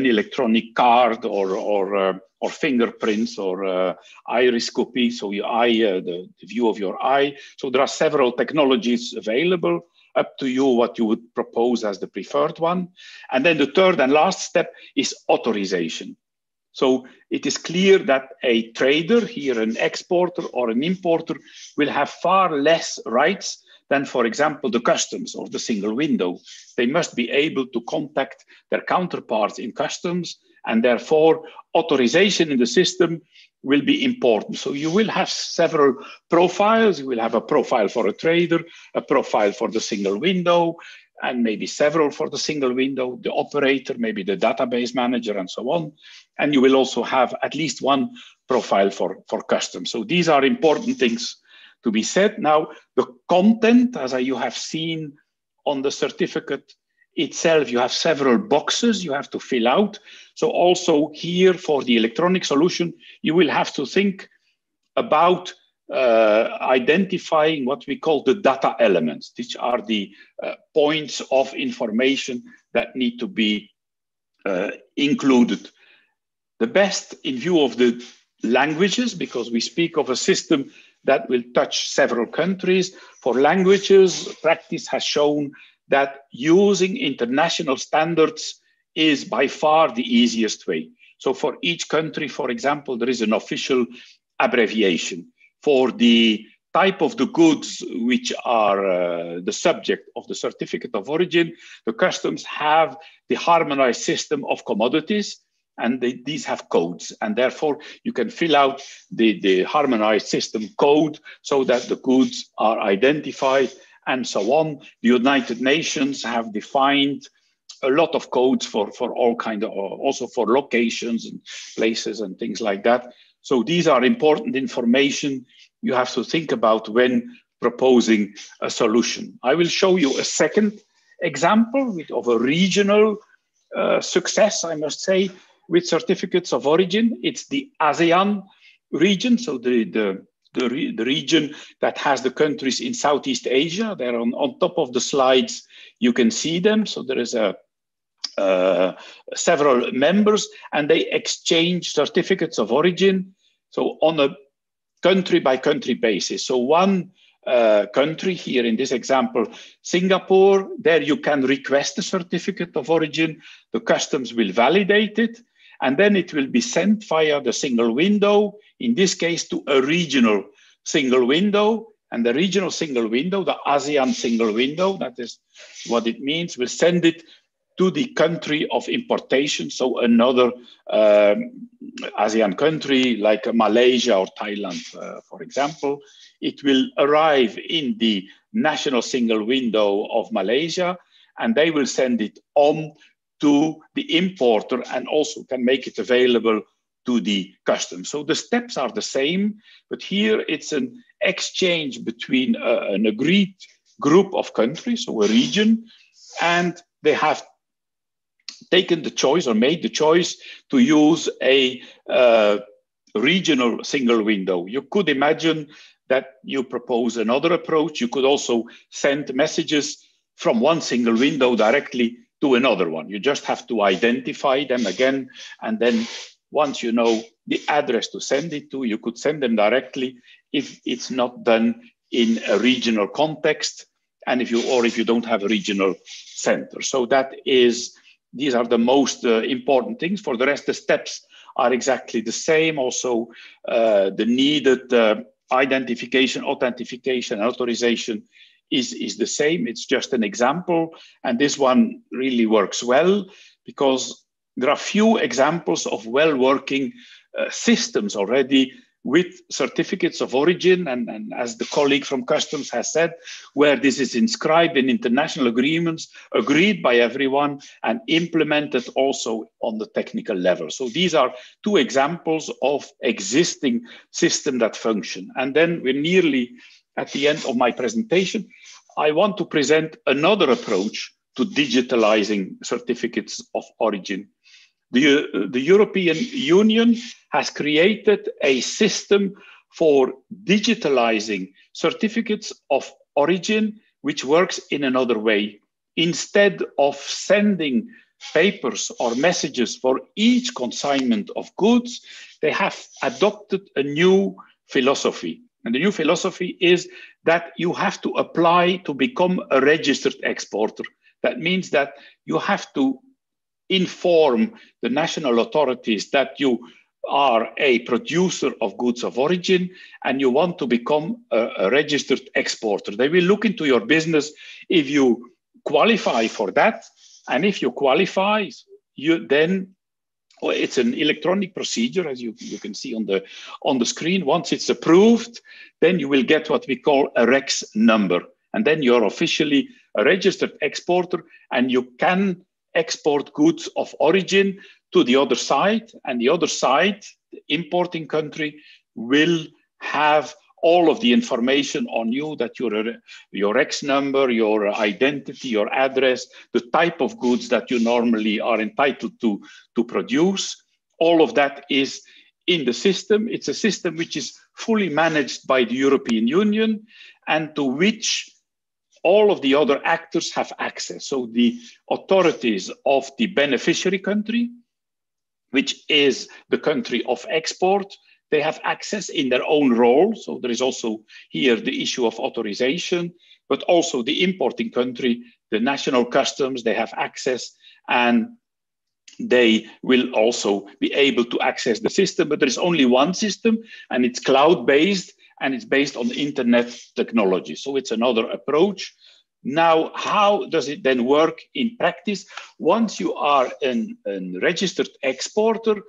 electronic card or fingerprints or iris copy, so your eye, the view of your eye. So there are several technologies available. Up to you what you would propose as the preferred one. And then the third and last step is authorization. So it is clear that a trader, here an exporter or an importer, will have far less rights than, for example, the customs or the single window. They must be able to contact their counterparts in customs, and therefore authorization in the system will be important. So you will have several profiles. You will have a profile for a trader, a profile for the single window, and maybe several for the single window, the operator, maybe the database manager, and so on. And you will also have at least one profile for customs. So these are important things to be said. Now, the content, as you have seen on the certificate, itself, you have several boxes you have to fill out. So also here for the electronic solution, you will have to think about identifying what we call the data elements. These are the points of information that need to be included. The best in view of the languages, because we speak of a system that will touch several countries. For languages, practice has shown that using international standards is by far the easiest way. So for each country, for example, there is an official abbreviation. For the type of the goods which are the subject of the certificate of origin, the customs have the harmonized system of commodities, and these have codes, and therefore you can fill out the harmonized system code so that the goods are identified and so on. The United Nations have defined a lot of codes for all kind of, also for locations and places and things like that. So these are important information you have to think about when proposing a solution. I will show you a second example of a regional success, I must say, with certificates of origin. It's the ASEAN region, so the region that has the countries in Southeast Asia. They're on top of the slides. You can see them. So there is several members, and they exchange certificates of origin. So on a country-by-country basis. So one country here in this example, Singapore, there you can request a certificate of origin. The customs will validate it, and then it will be sent via the single window, in this case to a regional single window. And the regional single window, the ASEAN single window, that is what it means, will send it to the country of importation. So another ASEAN country like Malaysia or Thailand, for example, it will arrive in the national single window of Malaysia, and they will send it on to the importer and also can make it available to the customs. So the steps are the same, but here it's an exchange between an agreed group of countries, so a region, and they have taken the choice or made the choice to use a regional single window. You could imagine that you propose another approach. You could also send messages from one single window directly to another one. You just have to identify them again, and then once you know the address to send it to, you could send them directly if it's not done in a regional context, and if you don't have a regional center. So these are the most important things. For the rest, the steps are exactly the same. Also, the needed identification, authentication, and authorization is the same. It's just an example. And this one really works well because there are few examples of well-working systems already with certificates of origin, and as the colleague from Customs has said, where this is inscribed in international agreements, agreed by everyone, and implemented also on the technical level. So these are two examples of existing systems that function. And then we're nearly at the end of my presentation. I want to present another approach to digitalizing certificates of origin. The European Union has created a system for digitalizing certificates of origin, which works in another way. Instead of sending papers or messages for each consignment of goods, they have adopted a new philosophy. And the new philosophy is that you have to apply to become a registered exporter. That means that you have to inform the national authorities that you are a producer of goods of origin and you want to become a registered exporter. They will look into your business if you qualify for that. And if you qualify, it's an electronic procedure, as you can see on the screen. Once it's approved, then you will get what we call a REX number. And then you're officially a registered exporter and you can export goods of origin to the other side, and the other side, the importing country, will have all of the information on you, that your X number, your identity, your address, the type of goods that you normally are entitled to produce. All of that is in the system. It's a system which is fully managed by the European Union and to which all of the other actors have access. So the authorities of the beneficiary country, which is the country of export, they have access in their own role. So there is also here the issue of authorization, but also the importing country, the national customs, they have access, and they will also be able to access the system. But there is only one system, and it's cloud-based, and it's based on internet technology. So it's another approach. Now, how does it then work in practice? Once you are a registered exporter,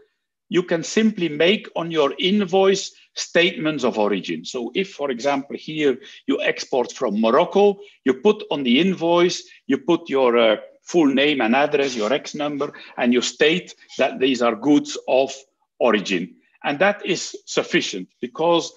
you can simply make on your invoice statements of origin. So if, for example, here you export from Morocco, you put on the invoice, you put your full name and address, your X number, and you state that these are goods of origin. And that is sufficient, because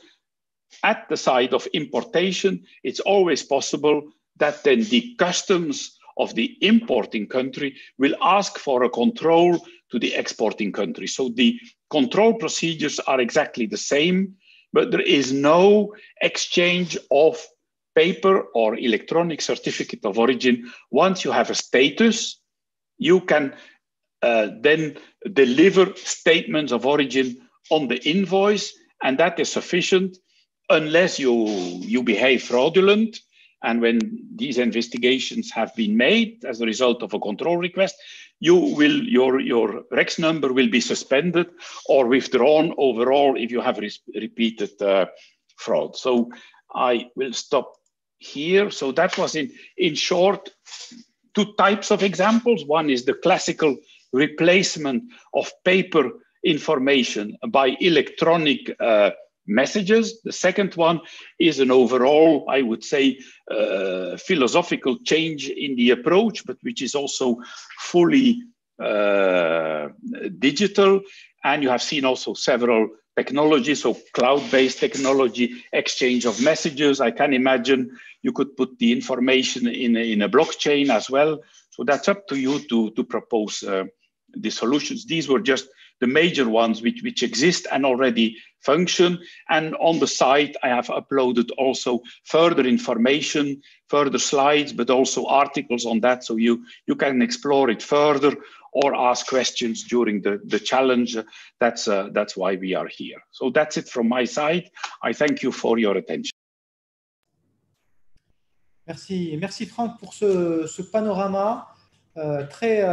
at the side of importation, it's always possible that then the customs of the importing country will ask for a control to the exporting country. So the control procedures are exactly the same, but there is no exchange of paper or electronic certificate of origin. Once you have a status, you can then deliver statements of origin on the invoice, and that is sufficient unless you behave fraudulent. And when these investigations have been made as a result of a control request, your Rex number will be suspended or withdrawn overall if you have repeated fraud. So I will stop here. So that was in short, two types of examples. One is the classical replacement of paper information by electronic messages. The second one is an overall, I would say, philosophical change in the approach, but which is also fully digital. And you have seen also several technologies, so cloud-based technology, exchange of messages. I can imagine you could put the information in a blockchain as well. So that's up to you to propose the solutions. These were just the major ones which exist and already function. And on the site, I have uploaded also further information, further slides, but also articles on that. So you can explore it further or ask questions during the challenge. That's why we are here. So that's it from my side. I thank you for your attention. Merci Franck pour ce panorama très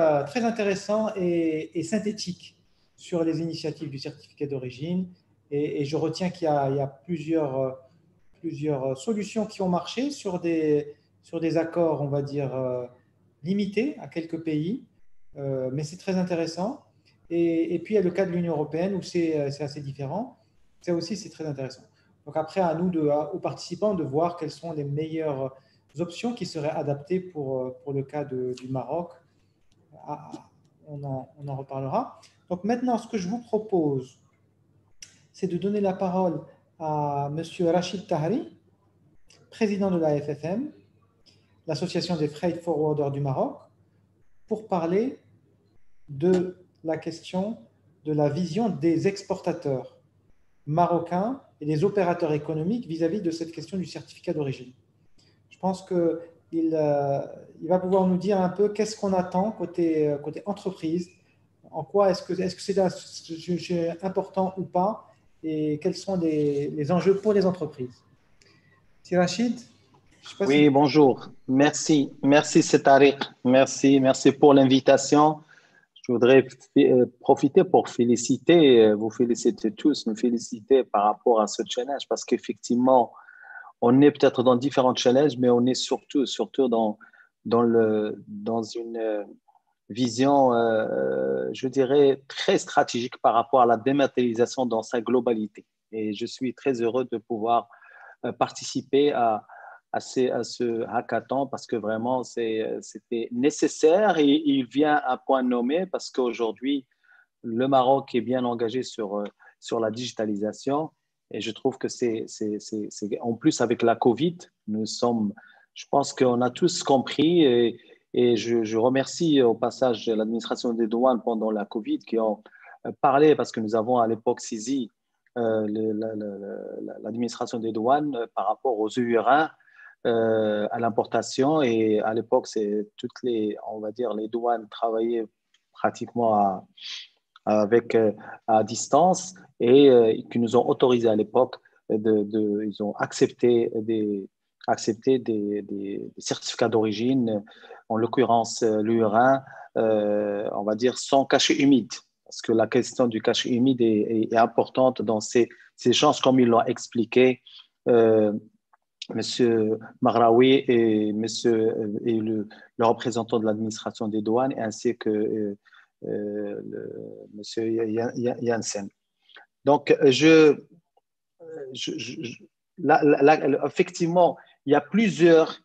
intéressant et synthétique sur les initiatives du certificat d'origine. Et je retiens qu'il y a plusieurs solutions qui ont marché sur des accords, on va dire, limités à quelques pays, mais c'est très intéressant. Et puis, il y a le cas de l'Union européenne où c'est assez différent. Ça aussi, c'est très intéressant. Donc après, à nous, aux participants, de voir quelles sont les meilleures options qui seraient adaptées pour le cas du Maroc. On en reparlera. Donc maintenant, ce que je vous propose, c'est de donner la parole à M. Rachid Tahri, président de la FFM, l'Association des Freight Forwarders du Maroc, pour parler de la question de la vision des exportateurs marocains et des opérateurs économiques vis-à-vis de cette question du certificat d'origine. Je pense qu'il va pouvoir nous dire un peu qu'est-ce qu'on attend côté entreprise, en quoi est-ce que c'est important ou pas, et quels sont les enjeux pour les entreprises. C'est Rachid. Oui, bonjour. Merci c'est Tariq. Merci pour l'invitation. Je voudrais profiter pour vous féliciter tous, me féliciter par rapport à ce challenge, parce qu'effectivement, on est peut-être dans différents challenges, mais on est surtout dans une vision, je dirais, très stratégique par rapport à la dématérialisation dans sa globalité. Et je suis très heureux de pouvoir participer à ce hackathon, parce que vraiment, c'était nécessaire et il vient à point nommé, parce qu'aujourd'hui, le Maroc est bien engagé sur la digitalisation Et je trouve que en plus avec la Covid, je pense qu'on a tous compris et je remercie au passage l'administration des douanes pendant la Covid qui ont parlé parce que nous avons à l'époque saisi l'administration des douanes par rapport aux EUR1 à l'importation et à l'époque, on va dire, les douanes travaillaient pratiquement à distance et qui nous ont autorisé à l'époque, ils ont accepté des certificats d'origine, en l'occurrence l'UR1, on va dire sans cachet humide, parce que la question du cachet humide est importante dans ces échanges, comme ils l'ont expliqué Monsieur Marraoui et le représentant de l'administration des douanes, ainsi que Monsieur Janssen. Donc, effectivement, il y a plusieurs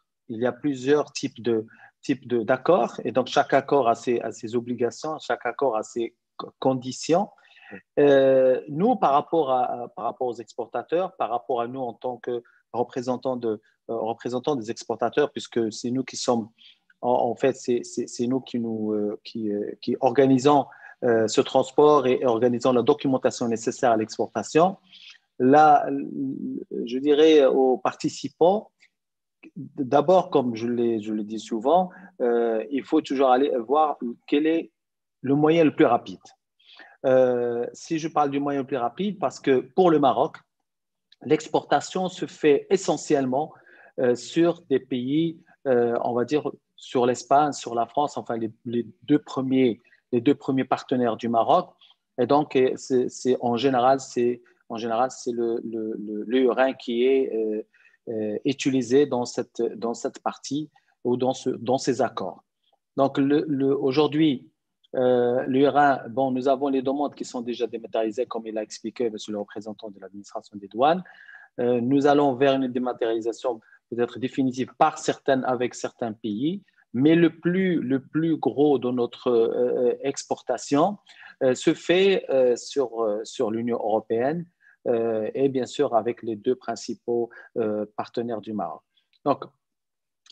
types d'accords, et donc chaque accord a ses obligations, chaque accord a ses conditions. Nous, par rapport aux exportateurs, par rapport à nous en tant que représentants des exportateurs, puisque c'est nous qui sommes, en fait, c'est nous qui organisons ce transport et organisons la documentation nécessaire à l'exportation. Là, je dirais aux participants, d'abord, comme je le dis souvent, il faut toujours aller voir quel est le moyen le plus rapide. Si je parle du moyen le plus rapide, parce que pour le Maroc, l'exportation se fait essentiellement sur des pays, on va dire sur l'Espagne, sur la France, enfin les deux premiers partenaires du Maroc. Et donc, en général, c'est le Rhin qui est utilisé dans cette partie ou dans ces accords. Donc, aujourd'hui, l'UR1, bon, nous avons les demandes qui sont déjà dématérialisées, comme il a expliqué monsieur le représentant de l'administration des douanes. Nous allons vers une dématérialisation peut-être définitive avec certains pays, mais le plus gros de notre exportation se fait sur l'Union européenne et bien sûr avec les deux principaux partenaires du Maroc. Donc,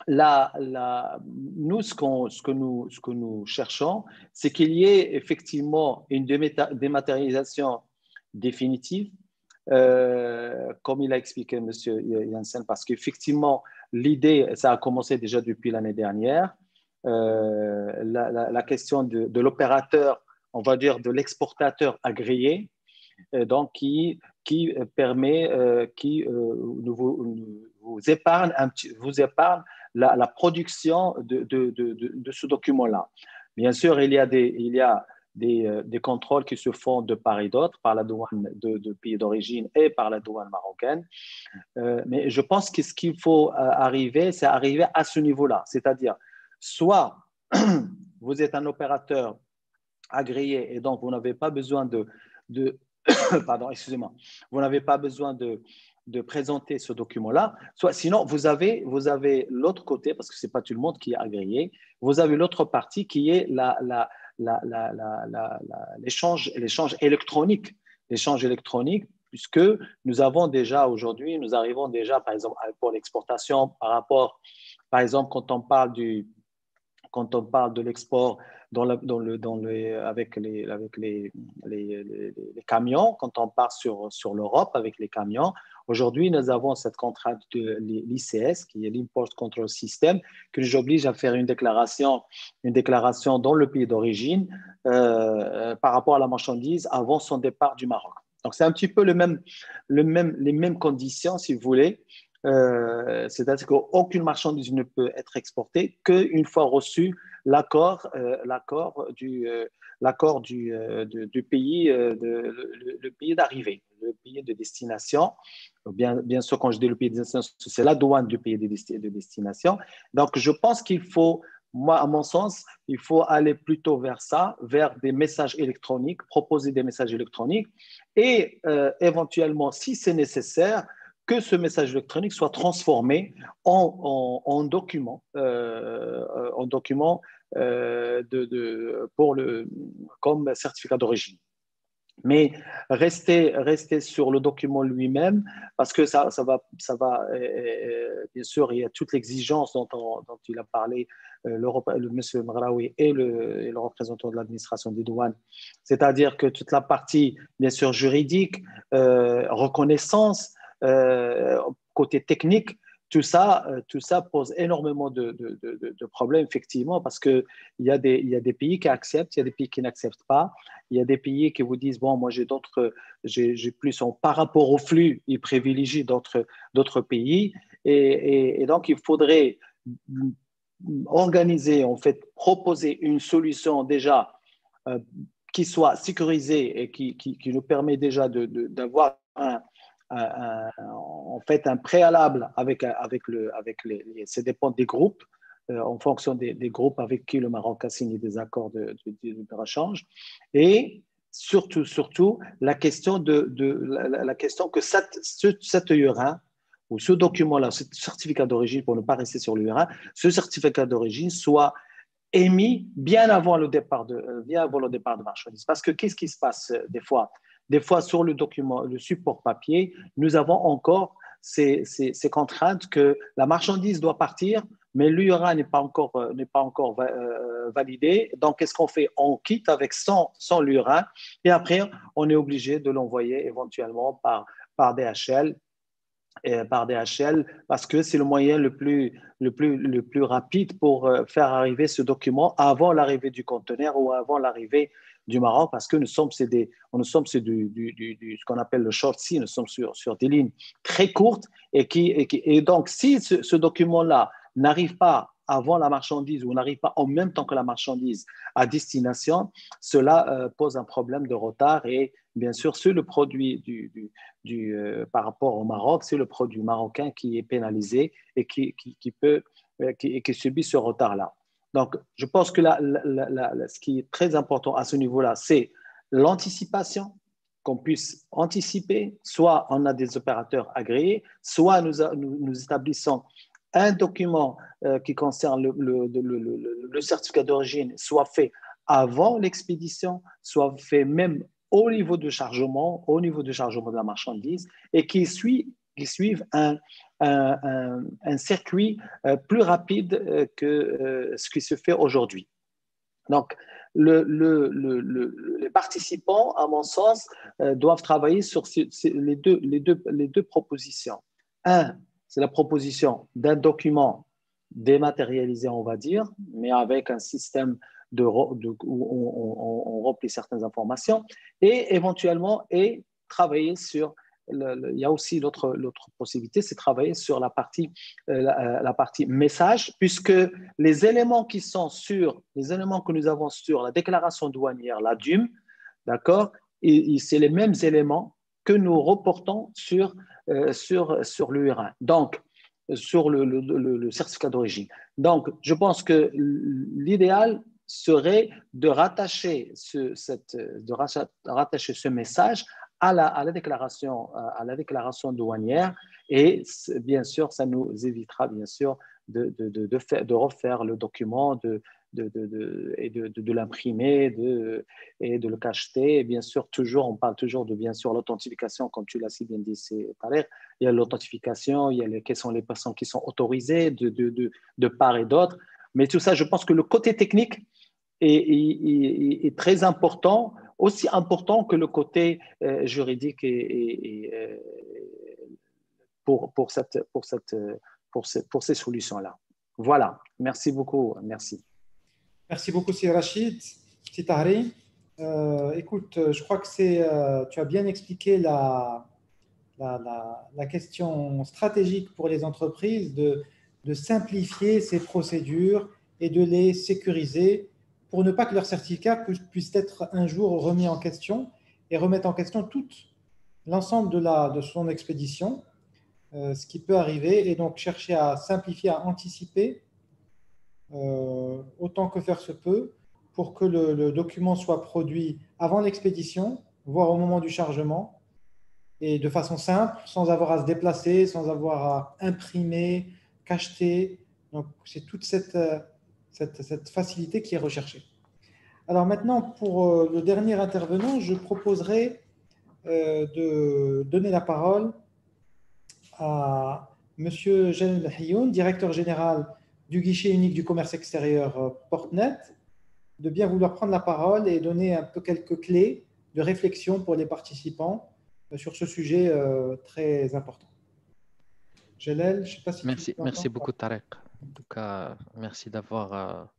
nous, ce que nous cherchons, c'est qu'il y ait effectivement une dématérialisation définitive, comme il a expliqué M. Janssen, parce qu'effectivement, l'idée, ça a commencé déjà depuis l'année dernière. La question de l'opérateur, on va dire de l'exportateur agréé, donc qui permet, vous épargne la production de ce document-là. Bien sûr, il y a des contrôles qui se font de part et d'autre, par la douane de pays d'origine et par la douane marocaine. Mais je pense que ce qu'il faut c'est arriver à ce niveau-là. C'est-à-dire, soit vous êtes un opérateur agréé et donc vous n'avez pas besoin pardon, excusez-moi, vous n'avez pas besoin de présenter ce document-là. Sinon, vous avez l'autre côté, parce que ce n'est pas tout le monde qui est agréé, vous avez l'autre partie qui est l'échange électronique. L'échange électronique, puisque nous avons déjà aujourd'hui, nous arrivons déjà, par exemple, pour l'exportation, par exemple, quand on parle de l'export avec les camions, quand on part sur l'Europe avec les camions, aujourd'hui, nous avons cette contrainte de l'ICS, qui est l'Import Control System, qui nous oblige à faire une déclaration dans le pays d'origine par rapport à la marchandise avant son départ du Maroc. Donc, c'est un petit peu les mêmes conditions, si vous voulez. C'est-à-dire qu'aucune marchandise ne peut être exportée qu'une fois reçu l'accord du pays, le pays d'arrivée, le pays de destination. Bien sûr, quand je dis le pays de destination, c'est la douane du pays de destination. Donc, je pense qu'il faut, moi, à mon sens, il faut aller plutôt vers ça, vers des messages électroniques, proposer des messages électroniques et éventuellement, si c'est nécessaire, que ce message électronique soit transformé en document, comme certificat d'origine. Mais rester sur le document lui-même, parce que ça va bien sûr, il y a toute l'exigence dont il a parlé le monsieur Mraoui et le représentant de l'administration des douanes. C'est-à-dire que toute la partie, bien sûr, juridique, reconnaissance, côté technique, tout ça pose énormément de problèmes, effectivement, parce qu'il y a des pays qui acceptent, il y a des pays qui n'acceptent pas. Il y a des pays qui vous disent, bon, moi j'ai plus, par rapport au flux, ils privilégient d'autres pays. Et donc, il faudrait organiser, en fait, proposer une solution déjà qui soit sécurisée et qui nous permet déjà d'avoir en fait un préalable ça dépend des groupes, en fonction des groupes avec qui le Maroc a signé des accords de libre-échange. Et surtout la question la question que cet URA ou ce document-là, ce certificat d'origine, pour ne pas rester sur l'URA, ce certificat d'origine soit émis bien avant le départ de marchandises. Parce que qu'est-ce qui se passe des fois? Des fois, sur le document, le support papier, nous avons encore ces contraintes que la marchandise doit partir, mais l'URA n'est pas encore validé. Donc, qu'est-ce qu'on fait? On quitte avec sans l'URA et après, on est obligé de l'envoyer éventuellement par DHL. Parce que c'est le moyen le plus rapide pour faire arriver ce document avant l'arrivée du conteneur ou avant l'arrivée du Maroc, parce que nous sommes ce qu'on appelle le short sea, nous sommes sur des lignes très courtes et donc si ce document-là n'arrive pas avant la marchandise ou n'arrive pas en même temps que la marchandise à destination, cela pose un problème de retard et bien sûr, c'est le produit par rapport au Maroc, c'est le produit marocain qui est pénalisé et qui subit ce retard-là. Donc, je pense que ce qui est très important à ce niveau-là, c'est l'anticipation, qu'on puisse anticiper. Soit on a des opérateurs agréés, soit nous établissons un document qui concerne le certificat d'origine, soit fait avant l'expédition, soit fait même au niveau de chargement de la marchandise et qui suivent un circuit plus rapide que ce qui se fait aujourd'hui. Donc, les participants, à mon sens, doivent travailler sur les deux propositions. Un, c'est la proposition d'un document dématérialisé, on va dire, mais avec un système où on remplit certaines informations et éventuellement travailler sur il y a aussi l'autre possibilité, c'est travailler sur la partie message, puisque les éléments que nous avons sur la déclaration douanière, la DUM, d'accord, c'est les mêmes éléments que nous reportons sur l'URA, donc sur le certificat d'origine. Donc, je pense que l'idéal serait de rattacher ce message à la déclaration douanière et bien sûr, ça nous évitera bien sûr de refaire le document, de l'imprimer et de le cacheter. Et bien sûr, on parle toujours de bien sûr l'authentification, comme tu l'as si bien dit tout à l'heure. Il y a l'authentification, il y a quelles sont les personnes qui sont autorisées de part et d'autre. Mais tout ça, je pense que le côté technique est très important, aussi important que le côté juridique pour ces solutions-là. Voilà, merci beaucoup. Merci. Merci beaucoup, Sidi Rachid. Sidi Tahri, écoute, je crois que tu as bien expliqué la question stratégique pour les entreprises de simplifier ces procédures et de les sécuriser pour ne pas que leur certificat puisse être un jour remis en question et remettre en question tout l'ensemble de son expédition, ce qui peut arriver, et donc chercher à simplifier, à anticiper autant que faire se peut pour que le document soit produit avant l'expédition, voire au moment du chargement, et de façon simple, sans avoir à se déplacer, sans avoir à imprimer, cacheter. Donc, c'est toute cette facilité qui est recherchée. Alors maintenant, pour le dernier intervenant, je proposerai de donner la parole à Monsieur Jalal Hayoun, directeur général du guichet unique du commerce extérieur Portnet, de bien vouloir prendre la parole et donner un peu quelques clés de réflexion pour les participants sur ce sujet très important. Jalal, je ne sais pas si tu Merci beaucoup, Tarek. En tout cas, merci d'avoir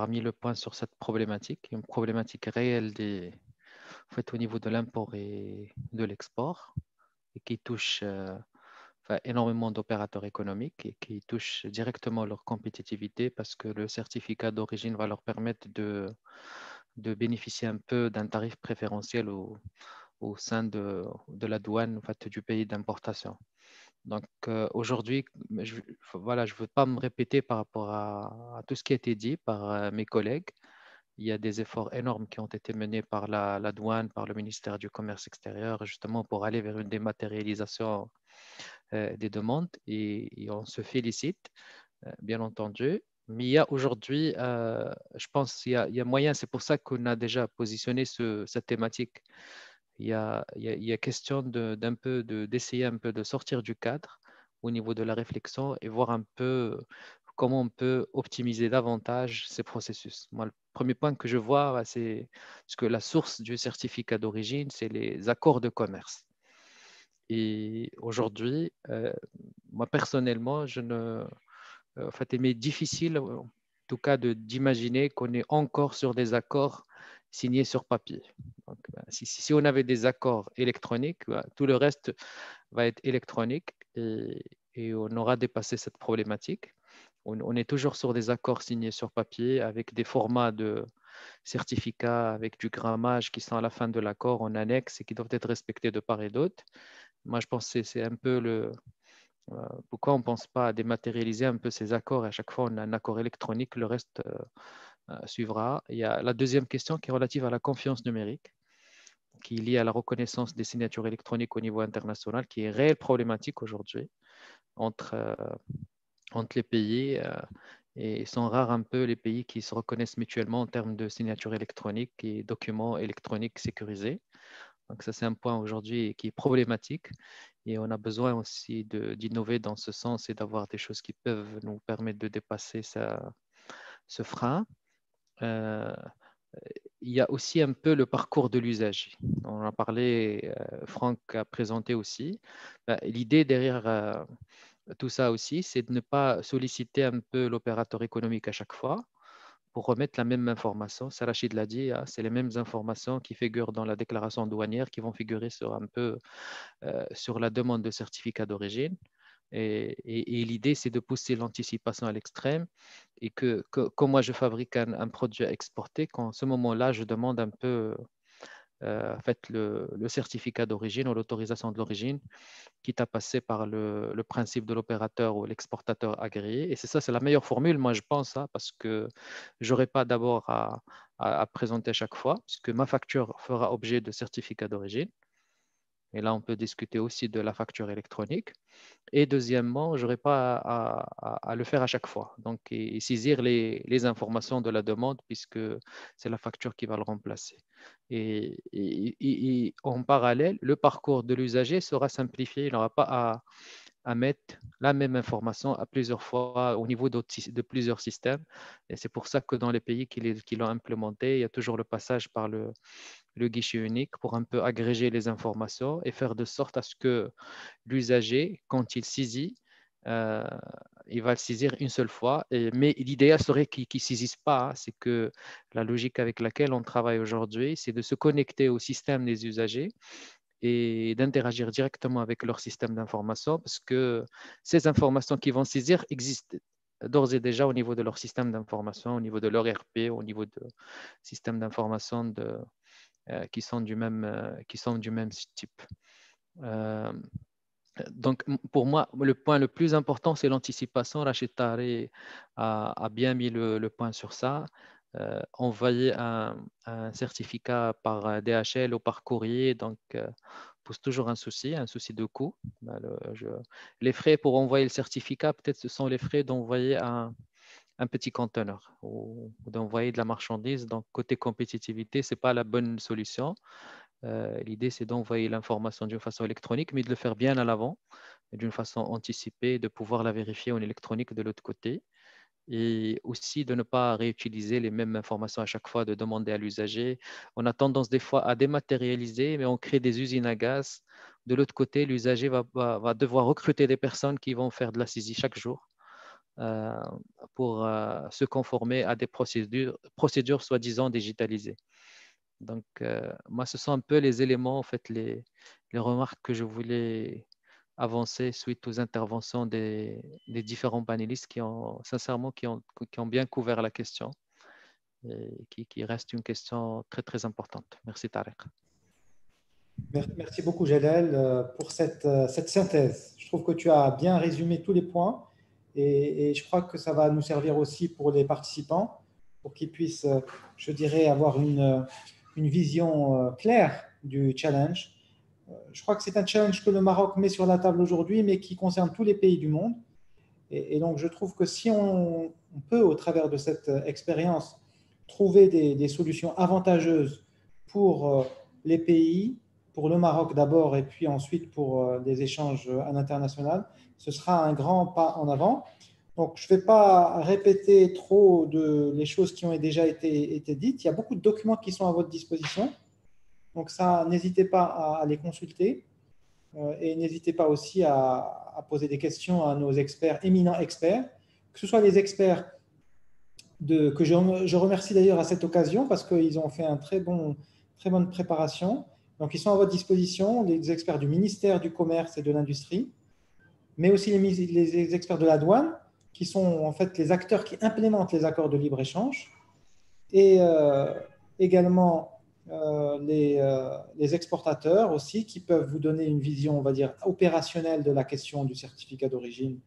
mis le point sur cette problématique, une problématique réelle en fait, au niveau de l'import et de l'export, et qui touche énormément d'opérateurs économiques et qui touche directement leur compétitivité parce que le certificat d'origine va leur permettre de bénéficier un peu d'un tarif préférentiel au sein de la douane en fait, du pays d'importation. Donc aujourd'hui, je ne veux pas me répéter par rapport à tout ce qui a été dit par mes collègues. Il y a des efforts énormes qui ont été menés par la douane, par le ministère du Commerce extérieur, justement pour aller vers une dématérialisation des demandes et on se félicite, bien entendu. Mais il y a aujourd'hui, je pense qu'il y a moyen, c'est pour ça qu'on a déjà positionné cette thématique. Il y a question d'essayer un peu de sortir du cadre au niveau de la réflexion et voir un peu comment on peut optimiser davantage ces processus. Moi, le premier point que je vois, c'est que la source du certificat d'origine, c'est les accords de commerce. Et aujourd'hui, moi personnellement, en fait, il m'est difficile, en tout cas, d'imaginer qu'on est encore sur des accords signés sur papier. Donc, si on avait des accords électroniques, tout le reste va être électronique et on aura dépassé cette problématique. On est toujours sur des accords signés sur papier avec des formats de certificats, avec du grammage qui sont à la fin de l'accord en annexe et qui doivent être respectés de part et d'autre. Moi, je pense que c'est un peu pourquoi on ne pense pas à dématérialiser un peu ces accords et à chaque fois on a un accord électronique, le reste suivra. Il y a la deuxième question qui est relative à la confiance numérique, qui est liée à la reconnaissance des signatures électroniques au niveau international, qui est réelle problématique aujourd'hui entre les pays. Et ils sont rares un peu les pays qui se reconnaissent mutuellement en termes de signature électronique et documents électroniques sécurisés. Donc ça, c'est un point aujourd'hui qui est problématique et on a besoin aussi d'innover dans ce sens et d'avoir des choses qui peuvent nous permettre de dépasser ce frein. Il y a aussi un peu le parcours de l'usager. On en a parlé, Franck a présenté aussi. L'idée derrière tout ça aussi, c'est de ne pas solliciter un peu l'opérateur économique à chaque fois pour remettre la même information. Rachid l'a dit, c'est les mêmes informations qui figurent dans la déclaration douanière qui vont figurer sur la demande de certificat d'origine. Et l'idée, c'est de pousser l'anticipation à l'extrême et que quand moi je fabrique un produit à exporter, qu'en ce moment-là, je demande un peu en fait, le certificat d'origine ou l'autorisation de l'origine, quitte à passer par le principe de l'opérateur ou l'exportateur agréé. Et c'est la meilleure formule, moi je pense, parce que je n'aurai pas d'abord à présenter chaque fois, puisque ma facture fera objet de certificat d'origine. Et là, on peut discuter aussi de la facture électronique. Et deuxièmement, je n'aurai pas à le faire à chaque fois. Donc, et saisir les informations de la demande puisque c'est la facture qui va le remplacer. Et en parallèle, le parcours de l'usager sera simplifié. Il n'aura pas à mettre la même information à plusieurs fois au niveau de plusieurs systèmes. Et c'est pour ça que dans les pays qui l'ont implémenté, il y a toujours le passage par le guichet unique pour un peu agréger les informations et faire de sorte à ce que l'usager, quand il saisit, il va le saisir une seule fois. Mais l'idéal serait qu'il ne saisisse pas. C'est que la logique avec laquelle on travaille aujourd'hui, c'est de se connecter au système des usagers et d'interagir directement avec leur système d'information parce que ces informations qu'ils vont saisir existent d'ores et déjà au niveau de leur système d'information, au niveau de leur RP, au niveau de systèmes d'information qui sont du même type. Donc, pour moi, le point le plus important, c'est l'anticipation. Rachid Taré a bien mis le point sur ça. Envoyer un certificat par DHL ou par courrier, donc pose toujours un souci de coût. Les frais pour envoyer le certificat, peut-être ce sont les frais d'envoyer un petit conteneur ou d'envoyer de la marchandise. Donc, côté compétitivité, ce n'est pas la bonne solution. L'idée, c'est d'envoyer l'information d'une façon électronique, mais de le faire bien à l'avant, d'une façon anticipée, de pouvoir la vérifier en électronique de l'autre côté. Et aussi de ne pas réutiliser les mêmes informations à chaque fois, de demander à l'usager. On a tendance des fois à dématérialiser, mais on crée des usines à gaz. De l'autre côté, l'usager va devoir recruter des personnes qui vont faire de la saisie chaque jour pour se conformer à des procédures soi-disant digitalisées. Donc, moi, ce sont un peu les éléments, en fait, les remarques que je voulais avancer suite aux interventions des différents panélistes qui ont, sincèrement, qui ont bien couvert la question et qui reste une question très, très importante. Merci, Tarek. Merci beaucoup, Jalal, pour cette synthèse. Je trouve que tu as bien résumé tous les points et je crois que ça va nous servir aussi pour les participants, pour qu'ils puissent, je dirais, avoir une vision claire du challenge. Je crois que c'est un challenge que le Maroc met sur la table aujourd'hui, mais qui concerne tous les pays du monde. Et donc, je trouve que si on peut, au travers de cette expérience, trouver des solutions avantageuses pour les pays, pour le Maroc d'abord, et puis ensuite pour des échanges à l'international, ce sera un grand pas en avant. Donc, je ne vais pas répéter trop les choses qui ont déjà été dites. Il y a beaucoup de documents qui sont à votre disposition. Donc, ça, n'hésitez pas à les consulter. Et n'hésitez pas aussi à poser des questions à nos experts, éminents experts, que ce soit les experts que je remercie d'ailleurs à cette occasion parce qu'ils ont fait une très bonne préparation. Donc, ils sont à votre disposition, les experts du ministère du Commerce et de l'Industrie, mais aussi les experts de la douane, qui sont en fait les acteurs qui implémentent les accords de libre-échange, et également les exportateurs aussi, qui peuvent vous donner une vision, on va dire, opérationnelle de la question du certificat d'origine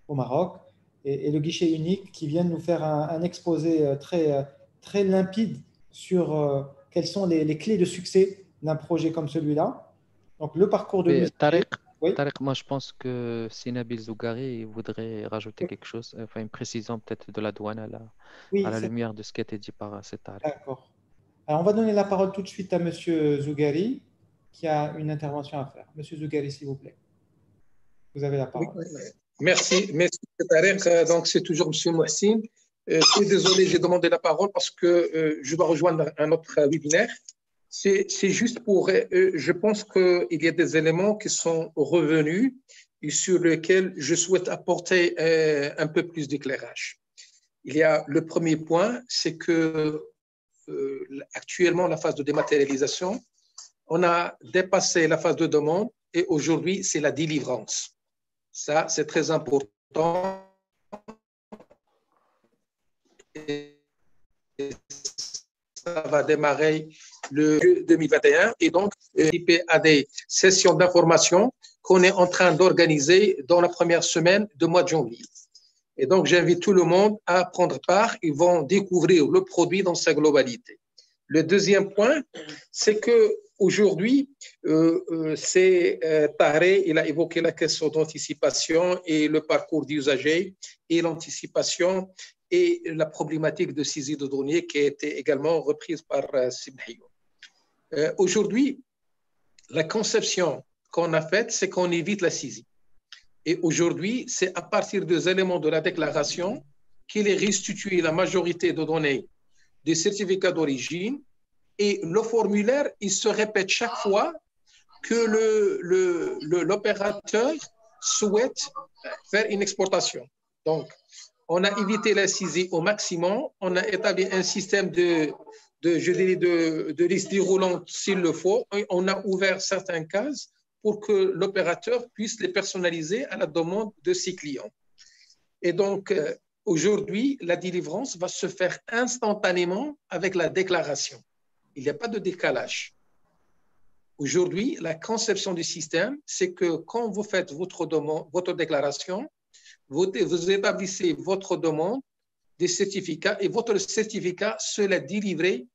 au Maroc, et le guichet unique qui vient de nous faire un exposé très limpide sur quelles sont les clés de succès d'un projet comme celui-là. Donc, le parcours de l'usager. Tarek, moi je pense que si Nabil Zougari voudrait rajouter quelque chose, enfin une précision peut-être de la douane à la lumière de ce qui a été dit par Tarek. D'accord. Alors, on va donner la parole tout de suite à M. Zougari, qui a une intervention à faire. M. Zougari, s'il vous plaît. Vous avez la parole. Oui. Merci, Tarek. Donc, c'est toujours M. Mohsin. Je suis désolé, j'ai demandé la parole parce que je dois rejoindre un autre webinaire. C'est juste pour, je pense qu'il y a des éléments qui sont revenus et sur lesquels je souhaite apporter un peu plus d'éclairage. Il y a le premier point, c'est que actuellement, la phase de dématérialisation, on a dépassé la phase de demande et aujourd'hui, c'est la délivrance. Ça, c'est très important. Et ça va démarrer le 2021 et donc participer à des sessions d'information qu'on est en train d'organiser dans la première semaine du mois de janvier. Et donc, j'invite tout le monde à prendre part. Ils vont découvrir le produit dans sa globalité. Le deuxième point, c'est qu'aujourd'hui, Tarek, il a évoqué la question d'anticipation et le parcours d'usager et l'anticipation et la problématique de saisie de données qui a été également reprise par Sibhayo. Aujourd'hui, la conception qu'on a faite, c'est qu'on évite la saisie. Et aujourd'hui, c'est à partir des éléments de la déclaration qu'il est restitué la majorité de données des certificats d'origine et le formulaire, il se répète chaque fois que l'opérateur souhaite faire une exportation. Donc, on a évité la saisie au maximum, on a établi un système de liste déroulante s'il le faut, et on a ouvert certaines cases pour que l'opérateur puisse les personnaliser à la demande de ses clients. Et donc, aujourd'hui, la délivrance va se faire instantanément avec la déclaration. Il n'y a pas de décalage. Aujourd'hui, la conception du système, c'est que quand vous faites votre déclaration, vous établissez votre demande des certificats et votre certificat sera délivré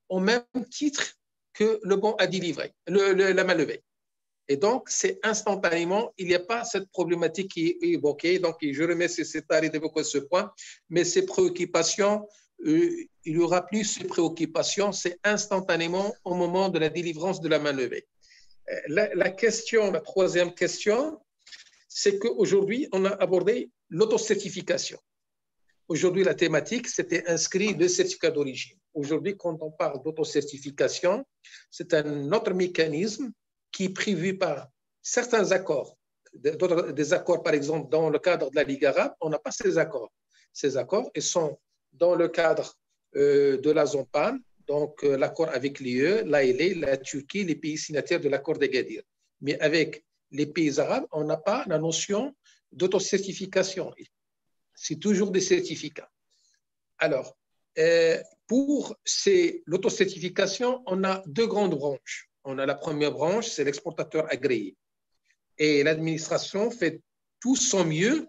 au même titre que le bon a délivré, la main levée. Et donc, c'est instantanément, il n'y a pas cette problématique qui est évoquée. Donc, je remercie Setari d'évoquer ce point, mais ces préoccupations, il n'y aura plus ces préoccupations, c'est instantanément au moment de la délivrance de la main levée. La troisième question, c'est qu'aujourd'hui, on a abordé l'autocertification. Aujourd'hui, la thématique, c'était inscrit le certificat d'origine. Aujourd'hui, quand on parle d'autocertification, c'est un autre mécanisme qui est prévu par certains accords. Des accords, par exemple, dans le cadre de la Ligue arabe, on n'a pas ces accords. Ces accords, ils sont dans le cadre de la ZOMPAN, donc l'accord avec l'UE, l'ALE, la Turquie, les pays signataires de l'accord d'Agadir. Mais avec les pays arabes, on n'a pas la notion d'autocertification. C'est toujours des certificats. Alors, pour l'autocertification, on a deux grandes branches. On a la première branche, c'est l'exportateur agréé. Et l'administration fait tout son mieux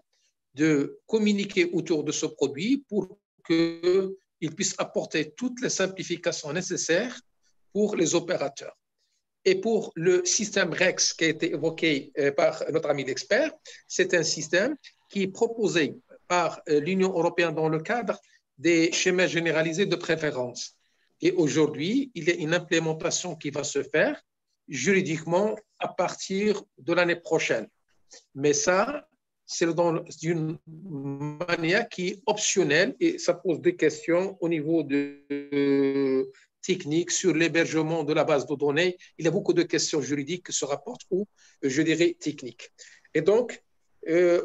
de communiquer autour de ce produit pour qu'il puisse apporter toutes les simplifications nécessaires pour les opérateurs. Et pour le système REX qui a été évoqué par notre ami l'expert, c'est un système qui est proposé par l'Union européenne dans le cadre des schémas généralisés de préférence. Et aujourd'hui, il y a une implémentation qui va se faire juridiquement à partir de l'année prochaine. Mais ça, c'est d'une manière qui est optionnelle et ça pose des questions au niveau technique sur l'hébergement de la base de données. Il y a beaucoup de questions juridiques qui se rapportent ou, je dirais, techniques. Et donc,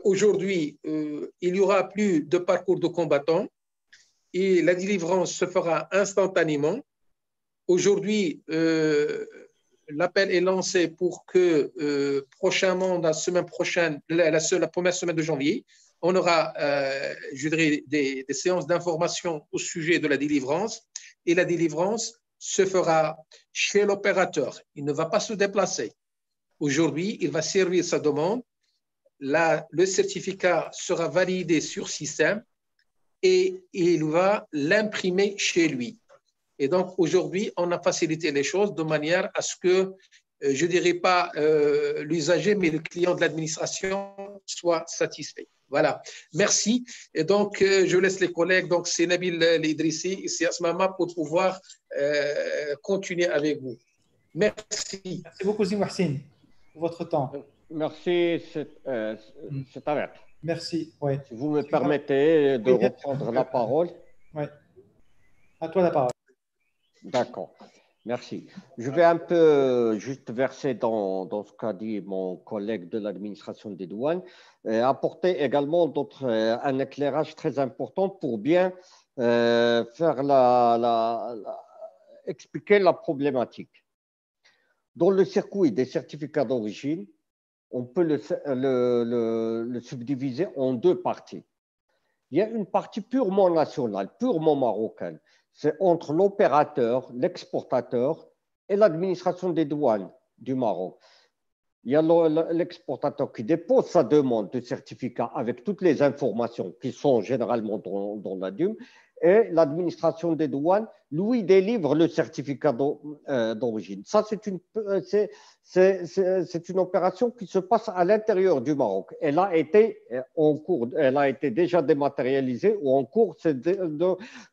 aujourd'hui, il n'y aura plus de parcours de combattants et la délivrance se fera instantanément. Aujourd'hui, l'appel est lancé pour que prochainement, la semaine prochaine, la première semaine de janvier, on aura, je dirais, des séances d'information au sujet de la délivrance et la délivrance se fera chez l'opérateur. Il ne va pas se déplacer. Aujourd'hui, il va servir sa demande. Le certificat sera validé sur système et il va l'imprimer chez lui. Et donc, aujourd'hui, on a facilité les choses de manière à ce que, je ne dirais pas l'usager, mais le client de l'administration soit satisfait. Voilà, merci. Et donc, je laisse les collègues. Donc, c'est Nabil Idrissi et c'est Asmama pour pouvoir continuer avec vous. Merci. Merci beaucoup, Zimouhsin, pour votre temps. Merci, c'est Tarek. Merci. Ouais. Si vous me permettez de reprendre la parole. Oui. À toi la parole. D'accord. Merci. Je vais un peu juste verser dans ce qu'a dit mon collègue de l'administration des douanes, apporter également un éclairage très important pour bien expliquer la problématique. Dans le circuit des certificats d'origine, on peut le subdiviser en deux parties. Il y a une partie purement nationale, purement marocaine. C'est entre l'opérateur, l'exportateur et l'administration des douanes du Maroc. Il y a l'exportateur qui dépose sa demande de certificat avec toutes les informations qui sont généralement dans la DUM et l'administration des douanes lui délivre le certificat d'origine. Ça, c'est une opération qui se passe à l'intérieur du Maroc. Elle a été déjà dématérialisée ou en cours. C'est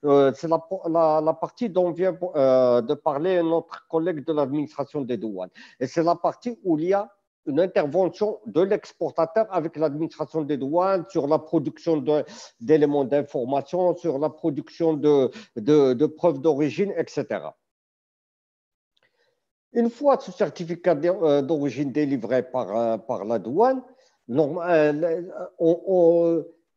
la partie dont vient de parler notre collègue de l'administration des douanes. Et c'est la partie où il y a une intervention de l'exportateur avec l'administration des douanes sur la production d'éléments d'information, sur la production de preuves d'origine, etc. Une fois ce certificat d'origine délivré par la douane,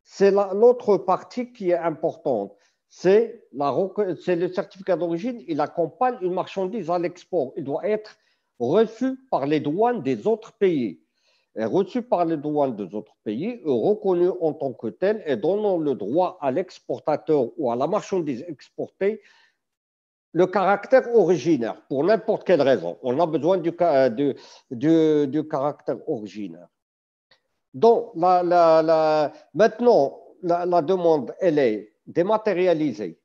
c'est l'autre partie qui est importante. C'est le certificat d'origine, il accompagne une marchandise à l'export. Il doit être reçu par les douanes des autres pays. Et reçu par les douanes des autres pays, reconnu en tant que tel et donnant le droit à l'exportateur ou à la marchandise exportée le caractère originaire pour n'importe quelle raison. On a besoin du caractère originaire. Donc, maintenant, la demande, elle est dématérialisée.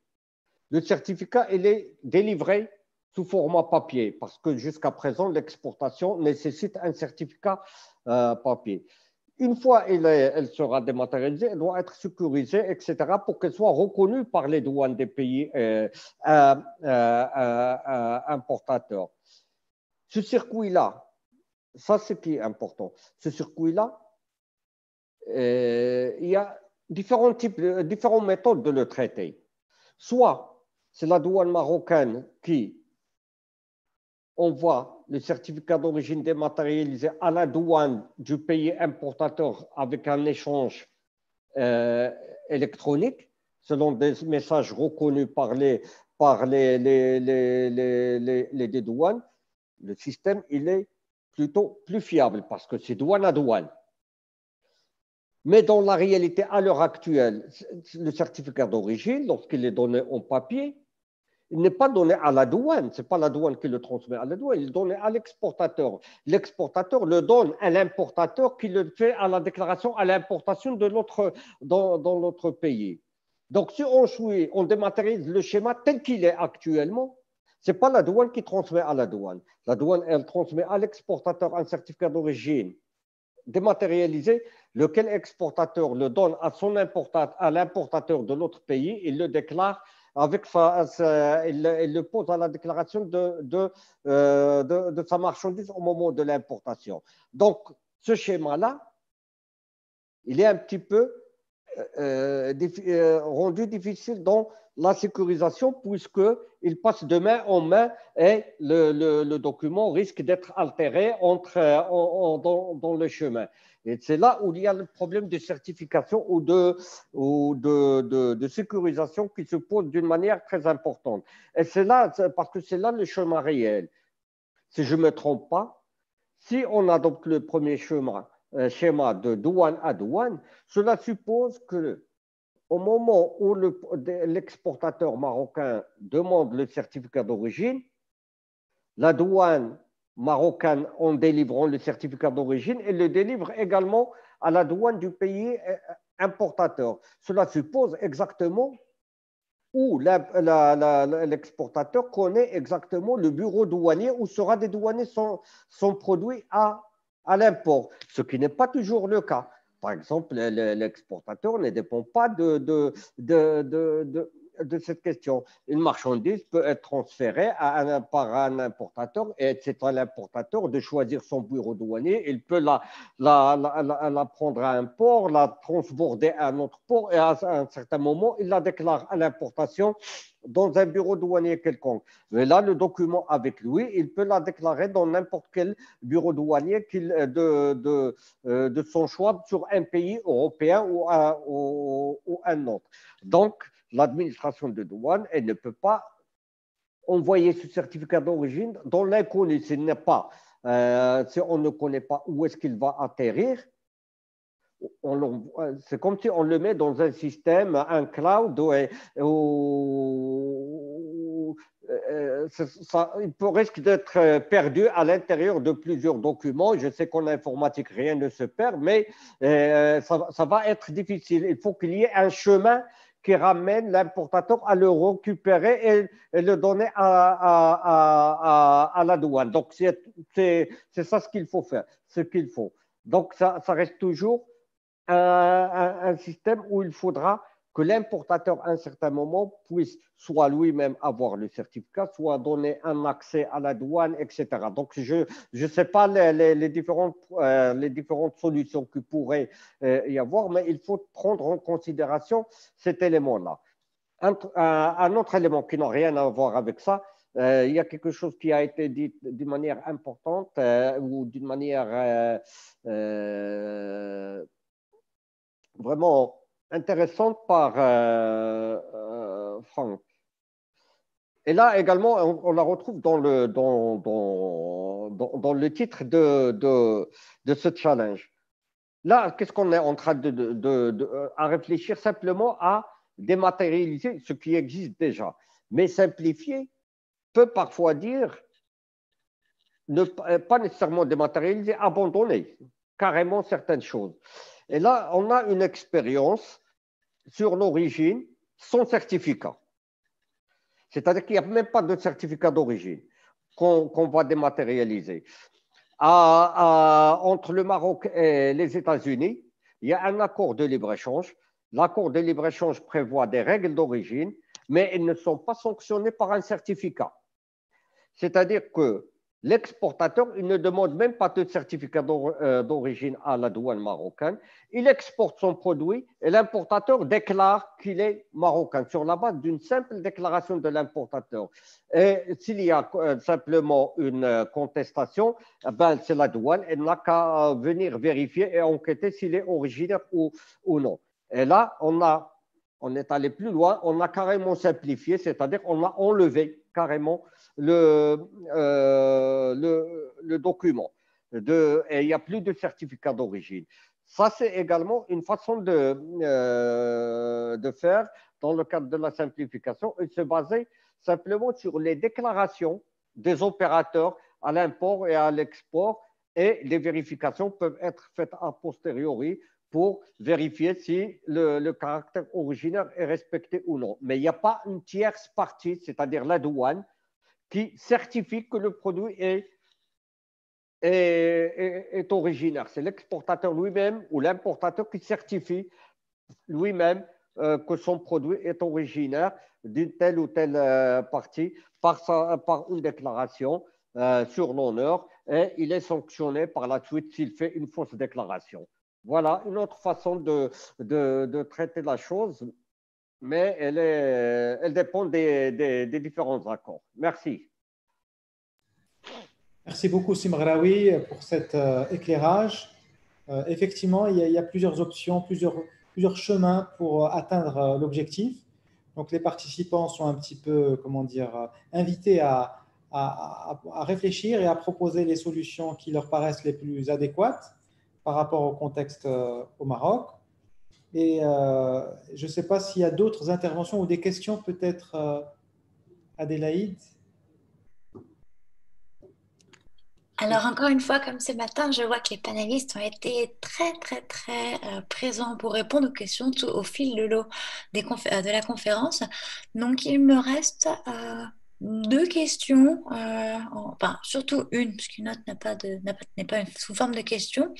Le certificat, il est délivré sous format papier, parce que jusqu'à présent, l'exportation nécessite un certificat papier. Une fois elle sera dématérialisée, elle doit être sécurisée, etc., pour qu'elle soit reconnue par les douanes des pays importateurs. Ce circuit-là, ça c'est qui est important. Ce circuit-là, il y a différentes méthodes de le traiter. Soit c'est la douane marocaine qui envoie le certificat d'origine dématérialisé à la douane du pays importateur avec un échange électronique, selon des messages reconnus par les douanes. Le système, il est plutôt plus fiable parce que c'est douane à douane. Mais dans la réalité, à l'heure actuelle, le certificat d'origine, lorsqu'il est donné en papier, il n'est pas donné à la douane. Ce n'est pas la douane qui le transmet à la douane, il est donné à l'exportateur. L'exportateur le donne à l'importateur qui le fait à la déclaration à l'importation de dans notre pays. Donc, si on dématérialise le schéma tel qu'il est actuellement, ce n'est pas la douane qui transmet à la douane. La douane, elle transmet à l'exportateur un certificat d'origine dématérialisé, lequel exportateur le donne à l'importateur de l'autre pays, il le déclare avec il le pose à la déclaration de sa marchandise au moment de l'importation. Donc, ce schéma-là, il est un petit peu rendu difficile dans la sécurisation puisqu'il passe de main en main et le document risque d'être altéré dans le chemin. Et c'est là où il y a le problème de certification ou de sécurisation qui se pose d'une manière très importante. Et c'est là, parce que c'est là le chemin réel. Si je ne me trompe pas, si on adopte le premier schéma de douane à douane, cela suppose que au moment où l'exportateur marocain demande le certificat d'origine, la douane marocaine, en délivrant le certificat d'origine, elle le délivre également à la douane du pays importateur. Cela suppose exactement où l'exportateur connaît exactement le bureau douanier où sera dédouané son produit à l'import, ce qui n'est pas toujours le cas. Par exemple, l'exportateur ne dépend pas de cette question. Une marchandise peut être transférée par un importateur et c'est à l'importateur de choisir son bureau douanier. Il peut la prendre à un port, la transborder à un autre port et à un certain moment, il la déclare à l'importation dans un bureau douanier quelconque. Mais là, le document avec lui, il peut la déclarer dans n'importe quel bureau douanier de son choix sur un pays européen ou un autre. Donc, l'administration de douane, elle ne peut pas envoyer ce certificat d'origine dans l'inconnu. Si on ne connaît pas où est-ce qu'il va atterrir, c'est comme si on le met dans un système, un cloud, où il risque d'être perdu à l'intérieur de plusieurs documents. Je sais qu'en informatique, rien ne se perd, mais ça va être difficile. Il faut qu'il y ait un chemin qui ramène l'importateur à le récupérer et le donner à la douane. Donc, c'est ça ce qu'il faut faire, ce qu'il faut. Donc, ça reste toujours un système où il faudra que l'importateur, à un certain moment, puisse soit lui-même avoir le certificat, soit donner un accès à la douane, etc. Donc, je ne sais pas les différentes solutions qu'il pourrait y avoir, mais il faut prendre en considération cet élément-là. Un autre élément qui n'a rien à voir avec ça, il y a quelque chose qui a été dit d'une manière importante ou d'une manière vraiment intéressante par Franck. Et là également, on la retrouve dans le titre de ce challenge. Là, qu'est-ce qu'on est en train à réfléchir simplement à dématérialiser ce qui existe déjà. Mais simplifier peut parfois dire pas nécessairement dématérialiser, abandonner carrément certaines choses. Et là, on a une expérience sur l'origine sans certificat. C'est-à-dire qu'il n'y a même pas de certificat d'origine qu'on va dématérialiser. Entre le Maroc et les États-Unis, il y a un accord de libre-échange. L'accord de libre-échange prévoit des règles d'origine, mais elles ne sont pas sanctionnées par un certificat. C'est-à-dire que l'exportateur, il ne demande même pas de certificat d'origine à la douane marocaine. Il exporte son produit et l'importateur déclare qu'il est marocain sur la base d'une simple déclaration de l'importateur. Et s'il y a simplement une contestation, ben c'est la douane, elle n'a qu'à venir vérifier et enquêter s'il est originaire ou non. Et là, on est allé plus loin, on a carrément simplifié, c'est-à-dire on a enlevé carrément le document. Et il n'y a plus de certificat d'origine. Ça, c'est également une façon de faire dans le cadre de la simplification et se baser simplement sur les déclarations des opérateurs à l'import et à l'export, et les vérifications peuvent être faites a posteriori pour vérifier si le caractère originaire est respecté ou non. Mais il n'y a pas une tierce partie, c'est-à-dire la douane, qui certifie que le produit est originaire. C'est l'exportateur lui-même ou l'importateur qui certifie lui-même que son produit est originaire d'une telle ou telle partie par une déclaration sur l'honneur, et il est sanctionné par la suite s'il fait une fausse déclaration. Voilà une autre façon de traiter la chose, mais elle dépend des différents accords. Merci. Merci beaucoup, Simraoui, pour cet éclairage. Effectivement, il y a plusieurs options, plusieurs chemins pour atteindre l'objectif. Donc, les participants sont un petit peu, comment dire, invités à réfléchir et à proposer les solutions qui leur paraissent les plus adéquates par rapport au contexte au Maroc. Et je ne sais pas s'il y a d'autres interventions ou des questions, peut-être, Adélaïde. Alors, encore une fois, comme ce matin, je vois que les panélistes ont été très présents pour répondre aux questions tout au fil de la conférence. Donc, il me reste deux questions, enfin, surtout une, parce qu'une autre n'est pas sous forme de question.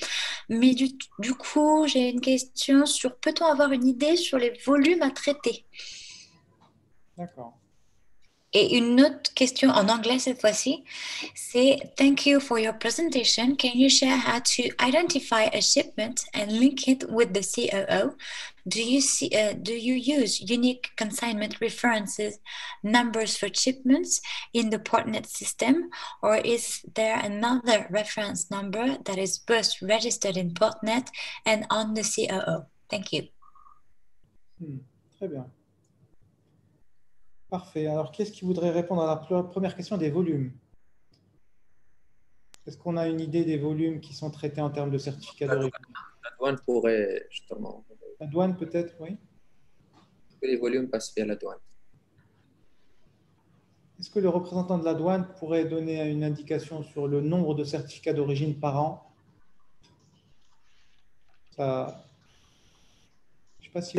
Mais du coup, j'ai une question sur, peut-on avoir une idée sur les volumes à traiter? D'accord. Et une autre question en anglais cette fois-ci, c'est Thank you for your presentation. Can you share how to identify a shipment and link it with the COO? Do you use unique consignment references numbers for shipments in the Portnet system, or is there another reference number that is both registered in Portnet and on the COO? Thank you. Très bien. Parfait. Alors, qui est-ce qui voudrait répondre à la première question des volumes? Est-ce qu'on a une idée des volumes qui sont traités en termes de certificat d'origine? La douane pourrait justement. La douane peut-être, oui. Que les volumes passent via la douane. Est-ce que le représentant de la douane pourrait donner une indication sur le nombre de certificats d'origine par an? Ça... Je sais pas si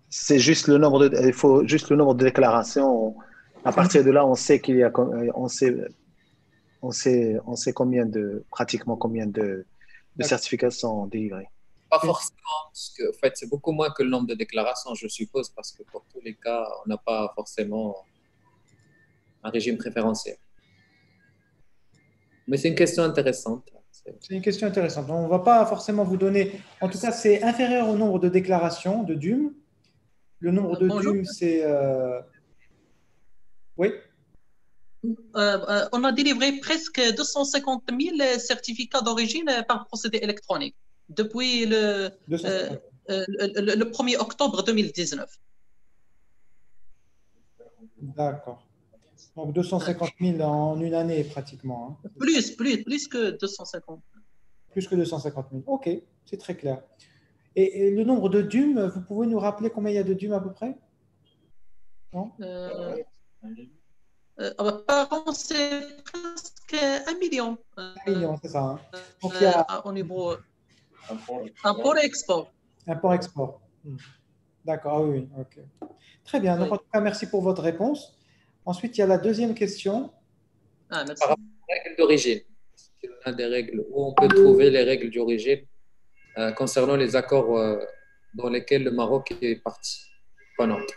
c'est juste le nombre il faut juste le nombre de déclarations. À partir de là, on sait qu'il y a, on sait pratiquement combien de certificats sont délivrés. Pas forcément, parce que en fait, c'est beaucoup moins que le nombre de déclarations, je suppose, parce que pour tous les cas, on n'a pas forcément un régime préférentiel. Mais c'est une question intéressante. C'est une question intéressante. On ne va pas forcément vous donner… En tout cas, c'est inférieur au nombre de déclarations de DUM. Le nombre de DUM, c'est… Oui. On a délivré presque 250 000 certificats d'origine par procédé électronique depuis le 1er octobre 2019. D'accord. Donc 250 000 en une année pratiquement. Hein. Plus que 250 000. Plus que 250 000. OK, c'est très clair. Et le nombre de DUM, vous pouvez nous rappeler combien il y a de DUM à peu près? Non par an, c'est presque 1 million. 1 million, c'est ça. Hein. Donc, il y a au niveau import et export. Import-export. D'accord, oui, OK. Très bien. Donc, en tout cas, merci pour votre réponse. Ensuite, il y a la deuxième question. Par rapport aux règles d'origine, on a des règles où on peut trouver les règles d'origine concernant les accords dans lesquels le Maroc est partie prenante.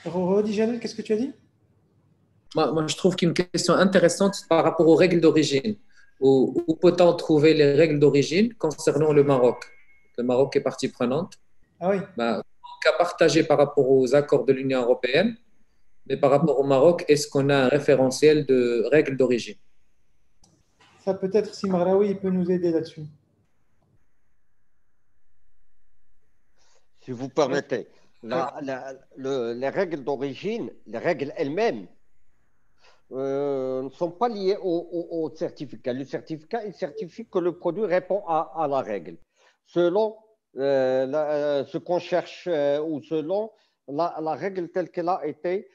Rodi Jalil, qu'est-ce que tu as dit? Moi, je trouve qu'une question intéressante par rapport aux règles d'origine. Où peut-on trouver les règles d'origine concernant le Maroc? Le Maroc est partie prenante. Ah oui. Qu'à partager par rapport aux accords de l'Union européenne, mais par rapport au Maroc, est-ce qu'on a un référentiel de règles d'origine? Ça peut-être, si Marawi peut nous aider là-dessus. Si vous permettez, les règles d'origine, les règles elles-mêmes, ne sont pas liées au certificat. Le certificat, il certifie que le produit répond à la règle. Selon ce qu'on cherche ou selon la règle telle qu'elle a été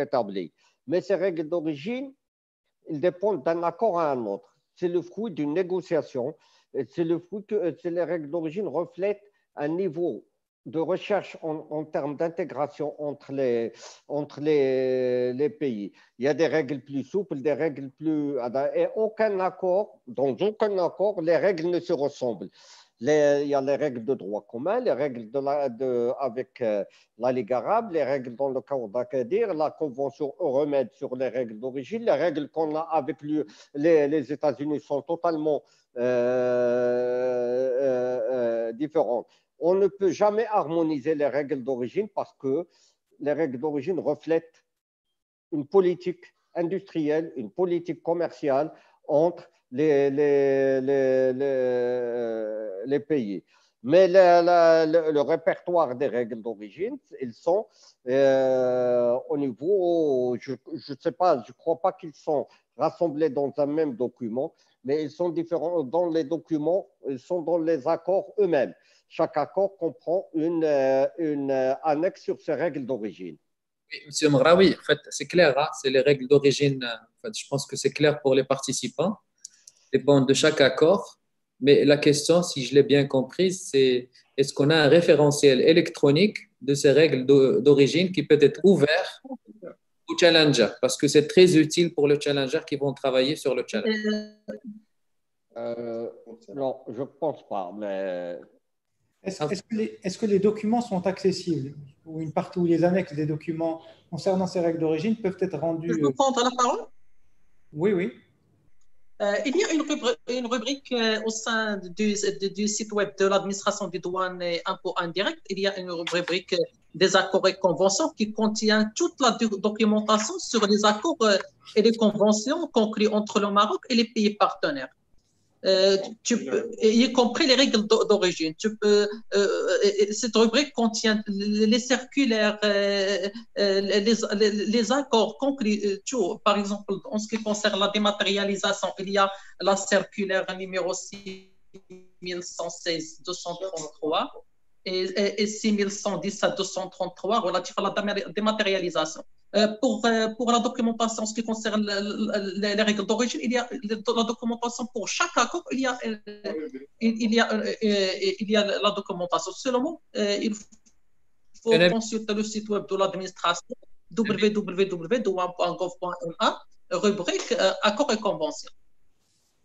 établie. Mais ces règles d'origine, ils dépendent d'un accord à un autre. C'est le fruit d'une négociation. C'est le fruit que les règles d'origine reflètent un niveau de recherche en termes d'intégration entre les pays. Il y a des règles plus souples, des règles plus... Et aucun accord, dans aucun accord, les règles ne se ressemblent. Il y a les règles de droit commun, les règles avec la Ligue arabe, les règles dans le cadre d'Agadir, la Convention Euromède sur les règles d'origine, les règles qu'on a avec les États-Unis sont totalement différentes. On ne peut jamais harmoniser les règles d'origine parce que les règles d'origine reflètent une politique industrielle, une politique commerciale entre les pays. Mais le répertoire des règles d'origine, ils sont au niveau, je ne sais pas, je ne crois pas qu'ils sont rassemblés dans un même document, mais ils sont différents dans les documents, ils sont dans les accords eux-mêmes. Chaque accord comprend une annexe sur ces règles d'origine. Oui, Monsieur Mraoui, en fait, c'est clair, hein, c'est les règles d'origine. En fait, je pense que c'est clair pour les participants, dépendent de chaque accord. Mais la question, si je l'ai bien comprise, c'est est-ce qu'on a un référentiel électronique de ces règles d'origine qui peut être ouvert au challenger? Parce que c'est très utile pour le challenger qui vont travailler sur le challenge. Non, je ne pense pas, mais... Est-ce que les documents sont accessibles ou une partie où les annexes des documents concernant ces règles d'origine peuvent être rendus? Je peux prendre la parole? Oui, oui. Il y a une rubrique au sein du site web de l'administration des douanes et impôts indirects. Il y a une rubrique des accords et conventions qui contient toute la documentation sur les accords et les conventions conclus entre le Maroc et les pays partenaires. Y compris les règles d'origine. Cette rubrique contient les circulaires, les accords conclus. Par exemple, en ce qui concerne la dématérialisation, il y a la circulaire numéro 6116-233 et 6117-233 relatif à la dématérialisation. Pour la documentation, en ce qui concerne les règles d'origine, il y a la documentation pour chaque accord, il y a la documentation. Seulement, il faut consulter le site web de l'administration www.douane.gov.ma, rubrique accords et conventions.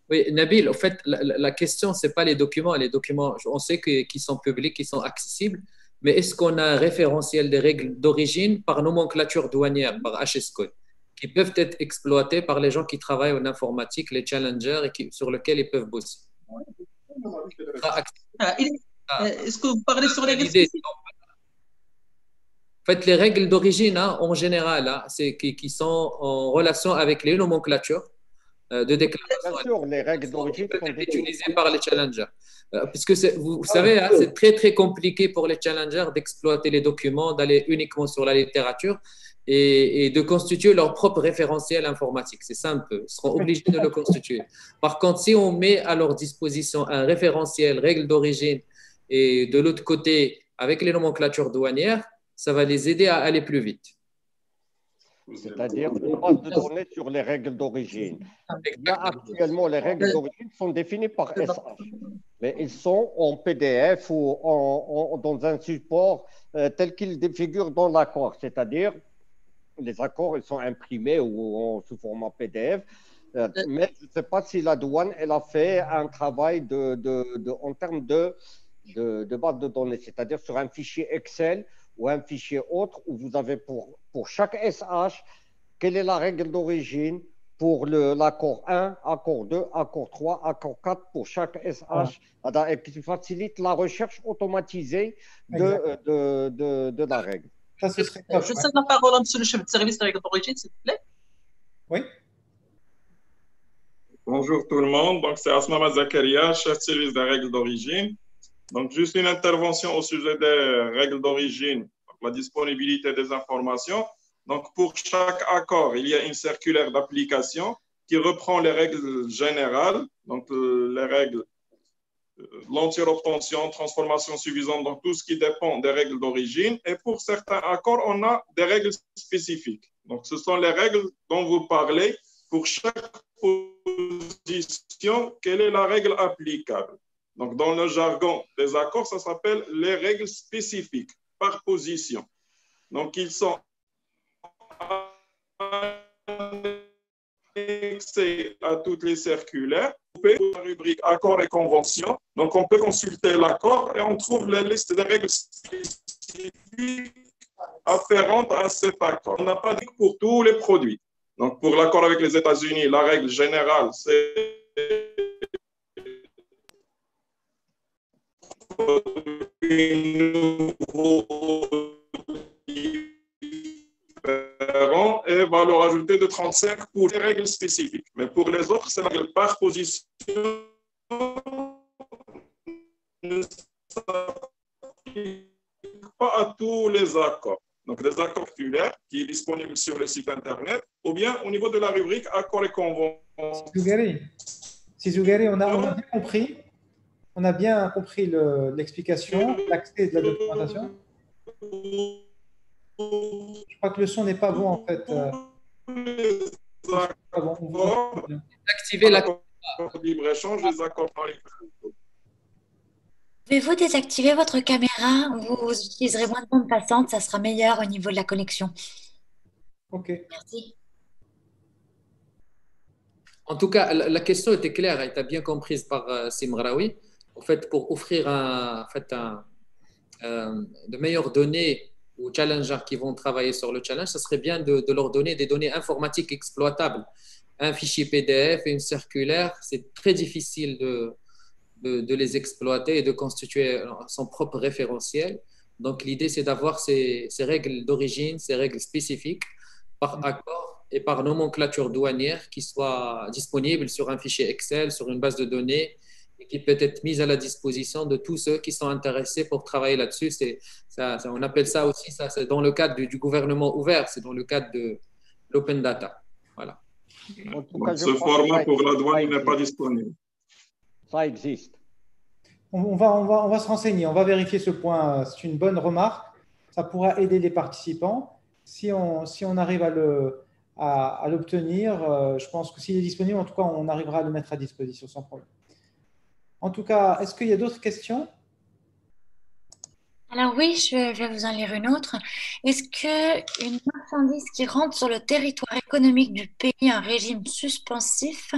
Oui, Nabil, en fait, la question, ce n'est pas les documents. Les documents, on sait qu'ils sont publics, qu'ils sont accessibles, mais est-ce qu'on a un référentiel des règles d'origine par nomenclature douanière, par HS-code, qui peuvent être exploitées par les gens qui travaillent en informatique, les challengers, et sur lesquels ils peuvent bosser? Est-ce que vous parlez sur les règles? En fait, les règles d'origine, hein, en général, hein, c'est qui sont en relation avec les nomenclatures de déclaration. Bien sûr, les règles d'origine sont utilisées par les challengers. Puisque vous savez, hein, c'est très, très compliqué pour les challengers d'exploiter les documents, d'aller uniquement sur la littérature et de constituer leur propre référentiel informatique. C'est simple, ils seront obligés de le constituer. Par contre, si on met à leur disposition un référentiel, règles d'origine, et de l'autre côté, avec les nomenclatures douanières, ça va les aider à aller plus vite. c'est-à-dire une base de données sur les règles d'origine. Là, actuellement, les règles d'origine sont définies par SH, mais ils sont en PDF ou dans un support tel qu'ils figurent dans l'accord, c'est-à-dire les accords ils sont imprimés ou sous format PDF. Mais je ne sais pas si la douane elle a fait un travail en termes de base de données, c'est-à-dire sur un fichier Excel ou un fichier autre où vous avez pour chaque SH, quelle est la règle d'origine pour l'accord 1, accord 2, accord 3, accord 4 pour chaque SH, et qui facilite la recherche automatisée de la règle. Ça, ce serait top. Je cède la parole à monsieur le chef de service de règles d'origine, s'il vous plaît. Oui. Bonjour tout le monde, donc c'est Asma Zakaria, chef de service des règles d'origine. Donc juste une intervention au sujet des règles d'origine, la disponibilité des informations. Donc pour chaque accord, il y a une circulaire d'application qui reprend les règles générales, donc les règles l'entière obtention, transformation suffisante, donc tout ce qui dépend des règles d'origine. Et pour certains accords, on a des règles spécifiques. Donc ce sont les règles dont vous parlez. Pour chaque position, quelle est la règle applicable? Donc, dans le jargon des accords, ça s'appelle les règles spécifiques par position. Donc, ils sont annexés à toutes les circulaires. La rubrique accords et conventions. Donc, on peut consulter l'accord et on trouve la liste des règles spécifiques afférentes à cet accord. On n'a pas dit pour tous les produits. Donc, pour l'accord avec les États-Unis, la règle générale, c'est et va leur ajouter de 35 pour les règles spécifiques. Mais pour les autres, c'est la règle par position ne s'applique pas à tous les accords. Donc, des accords titulaires qui est disponible sur le site Internet, ou bien au niveau de la rubrique accords et conventions. Sizougari, on a bien compris. On a bien compris l'explication, l'accès de la documentation. Je crois que le son n'est pas bon, en fait. Activer la libre-échange, les accords par les... Pouvez-vous désactiver votre caméra? Vous utiliserez moins de bande passante, ça sera meilleur au niveau de la connexion. OK. Merci. En tout cas, la question était claire, elle était bien comprise par Simraoui. En fait, pour offrir de meilleures données aux challengers qui vont travailler sur le challenge, ce serait bien de leur donner des données informatiques exploitables. Un fichier PDF et une circulaire, c'est très difficile de les exploiter et de constituer son propre référentiel. Donc, l'idée, c'est d'avoir ces règles d'origine, ces règles spécifiques par accord et par nomenclature douanière qui soient disponibles sur un fichier Excel, sur une base de données et qui peut être mise à la disposition de tous ceux qui sont intéressés pour travailler là-dessus. On appelle ça aussi, c'est dans le cadre du gouvernement ouvert, c'est dans le cadre de l'open data. Voilà. En tout cas, ce format pour la douane n'est pas disponible. Ça existe. On va se renseigner, on va vérifier ce point. C'est une bonne remarque. Ça pourra aider les participants. Si on arrive à l'obtenir, je pense que s'il est disponible, en tout cas, on arrivera à le mettre à disposition sans problème. En tout cas, est-ce qu'il y a d'autres questions? Alors oui, je vais vous en lire une autre. Est-ce qu'une marchandise qui rentre sur le territoire économique du pays en régime suspensif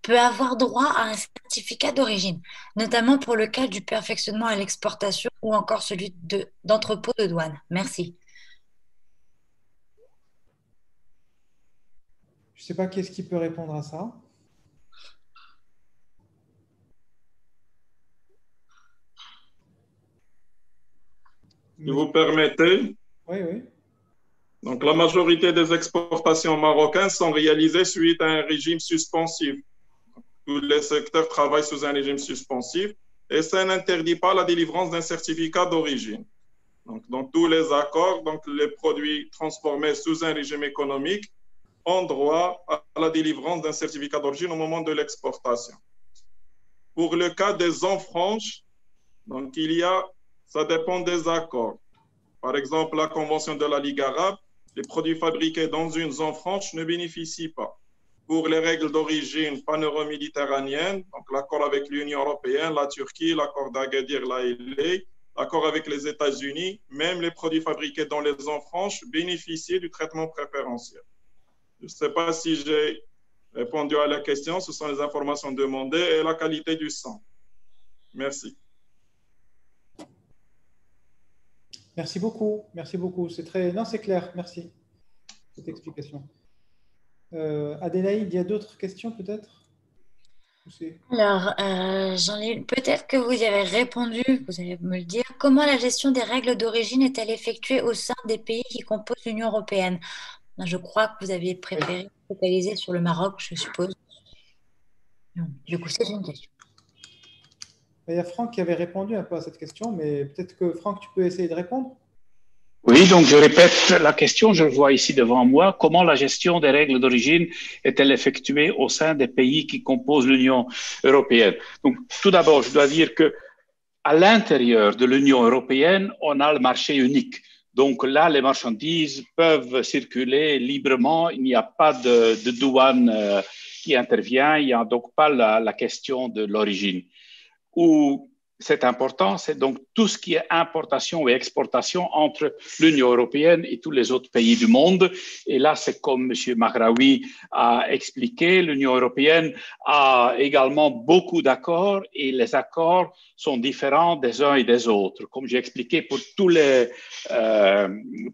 peut avoir droit à un certificat d'origine, notamment pour le cas du perfectionnement à l'exportation ou encore celui d'entrepôt de douane? Merci. Je ne sais pas qui est-ce qui peut répondre à ça. Si vous permettez. Oui, oui. Donc, la majorité des exportations marocaines sont réalisées suite à un régime suspensif. Tous les secteurs travaillent sous un régime suspensif et ça n'interdit pas la délivrance d'un certificat d'origine. Donc, dans tous les accords, donc, les produits transformés sous un régime économique ont droit à la délivrance d'un certificat d'origine au moment de l'exportation. Pour le cas des zones franches, donc, ça dépend des accords. Par exemple, la Convention de la Ligue arabe, les produits fabriqués dans une zone franche ne bénéficient pas. Pour les règles d'origine pan-euro-méditerranéenne, donc l'accord avec l'Union européenne, la Turquie, l'accord d'Agadir, l'ALA, l'accord avec les États-Unis, même les produits fabriqués dans les zones franches bénéficient du traitement préférentiel. Je ne sais pas si j'ai répondu à la question, ce sont les informations demandées et la qualité du sang. Merci. Merci beaucoup, merci beaucoup. C'est très, non, c'est clair. Merci pour cette explication. Adélaïde, il y a d'autres questions peut-être? Alors, j'en ai une. Peut-être que vous y avez répondu, vous allez me le dire. Comment la gestion des règles d'origine est-elle effectuée au sein des pays qui composent l'Union européenne? Je crois que vous aviez préféré focaliser sur le Maroc, je suppose. Du coup, c'est une question. Il y a Franck qui avait répondu un peu à cette question, mais peut-être que Franck, tu peux essayer de répondre? Oui, donc je répète la question, je le vois ici devant moi. Comment la gestion des règles d'origine est-elle effectuée au sein des pays qui composent l'Union européenne? Donc, tout d'abord, je dois dire que à l'intérieur de l'Union européenne, on a le marché unique. Donc là, les marchandises peuvent circuler librement. Il n'y a pas de douane qui intervient. Il n'y a donc pas la question de l'origine. Où c'est important, c'est donc tout ce qui est importation et exportation entre l'Union européenne et tous les autres pays du monde. Et là, c'est comme M. Maghraoui a expliqué, l'Union européenne a également beaucoup d'accords et les accords sont différents des uns et des autres. Comme j'ai expliqué, pour tous les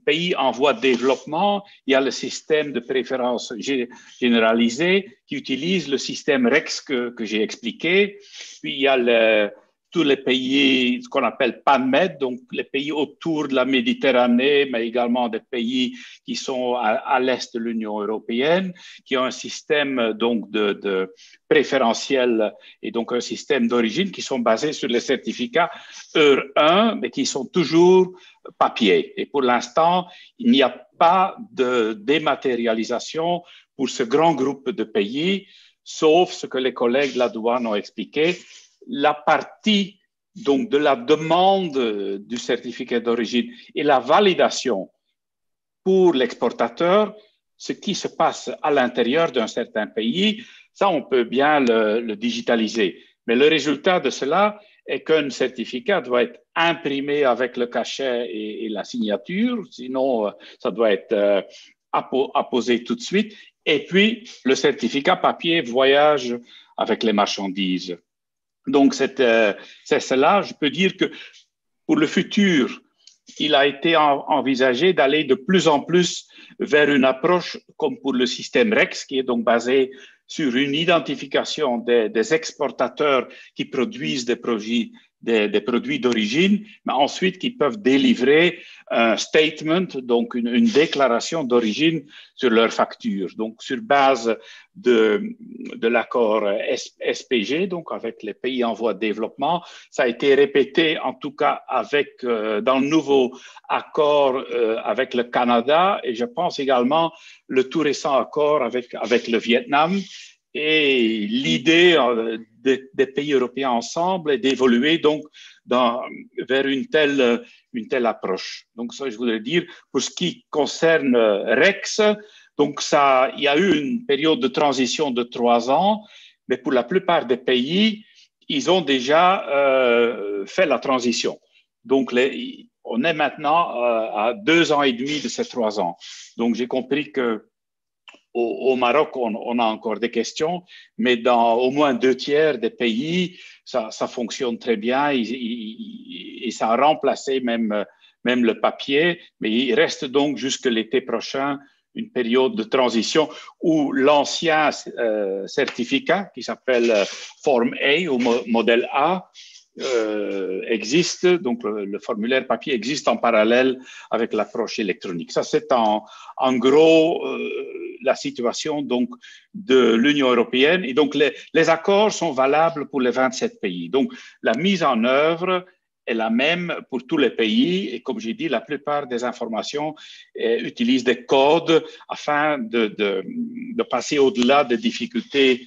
pays en voie de développement, il y a le système de préférence généralisée qui utilise le système REX que j'ai expliqué. Puis il y a tous les pays, ce qu'on appelle PANMED, donc les pays autour de la Méditerranée, mais également des pays qui sont à l'est de l'Union européenne, qui ont un système donc de préférentiel et donc un système d'origine qui sont basés sur les certificats EUR1, mais qui sont toujours papier. Et pour l'instant, il n'y a pas de dématérialisation pour ce grand groupe de pays, sauf ce que les collègues de la douane ont expliqué. La partie donc de la demande du certificat d'origine et la validation pour l'exportateur, ce qui se passe à l'intérieur d'un certain pays, ça on peut bien le digitaliser. Mais le résultat de cela est qu'un certificat doit être imprimé avec le cachet et la signature, sinon ça doit être apposé tout de suite. Et puis le certificat papier voyage avec les marchandises. Donc, c'est cela. Je peux dire que pour le futur, il a été envisagé d'aller de plus en plus vers une approche comme pour le système REX, qui est donc basé sur une identification des exportateurs qui produisent des produits d'origine, mais ensuite qui peuvent délivrer un statement, donc une déclaration d'origine sur leur facture. Donc, sur base de l'accord SPG, donc avec les pays en voie de développement, ça a été répété en tout cas dans le nouveau accord avec le Canada et je pense également le tout récent accord avec le Vietnam. Et l'idée des pays européens ensemble est d'évoluer donc vers une telle approche. Donc ça, je voudrais dire, pour ce qui concerne REX, donc il y a eu une période de transition de 3 ans, mais pour la plupart des pays, ils ont déjà fait la transition. Donc on est maintenant à 2 ans et demi de ces 3 ans. Donc j'ai compris que au Maroc, on a encore des questions, mais dans au moins 2/3 des pays, ça fonctionne très bien et ça a remplacé même le papier. Mais il reste donc jusque l'été prochain une période de transition où l'ancien certificat qui s'appelle Form A ou modèle A existe, donc le formulaire papier existe en parallèle avec l'approche électronique. Ça, c'est en gros la situation donc de l'Union européenne. Et donc, les accords sont valables pour les 27 pays. Donc, la mise en œuvre est la même pour tous les pays. Et comme j'ai dit, la plupart des informations utilisent des codes afin de passer au-delà des difficultés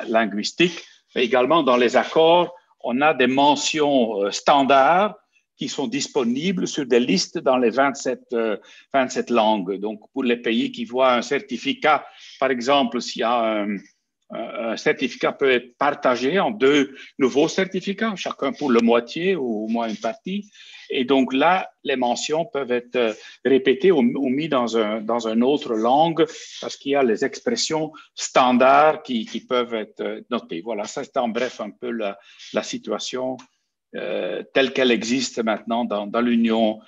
linguistiques. Mais également, dans les accords, on a des mentions standards qui sont disponibles sur des listes dans les 27 langues. Donc, pour les pays qui voient un certificat, par exemple, s'il y a un certificat peut être partagé en 2 nouveaux certificats, chacun pour la moitié ou au moins une partie. Et donc là, les mentions peuvent être répétées ou mises dans une autre langue parce qu'il y a les expressions standards qui peuvent être notées. Voilà, ça c'est en bref un peu la situation telle qu'elle existe maintenant dans l'Union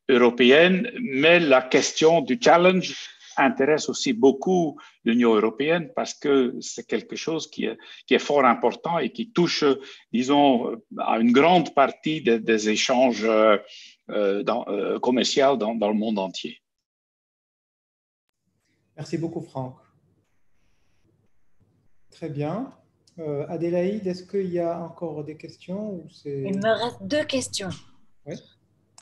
européenne. Mais la question du challenge intéresse aussi beaucoup l'Union européenne parce que c'est quelque chose qui est fort important et qui touche, disons, à une grande partie des échanges commerciaux dans le monde entier. Merci beaucoup, Franck. Très bien. Adélaïde, est-ce qu'il y a encore des questions ou Il me reste 2 questions. Oui.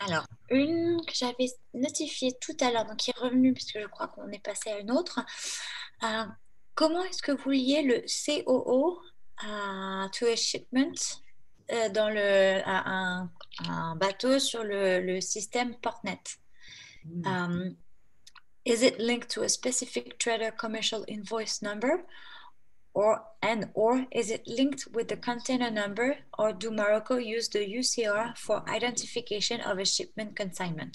Alors, une que j'avais notifiée tout à l'heure, donc qui est revenue puisque je crois qu'on est passé à une autre. Comment est-ce que vous liez le COO to a shipment dans un bateau sur le système Portnet? Is it linked to a specific trader commercial invoice number? Or is it linked with the container number, or do Morocco use the UCR for identification of a shipment consignment?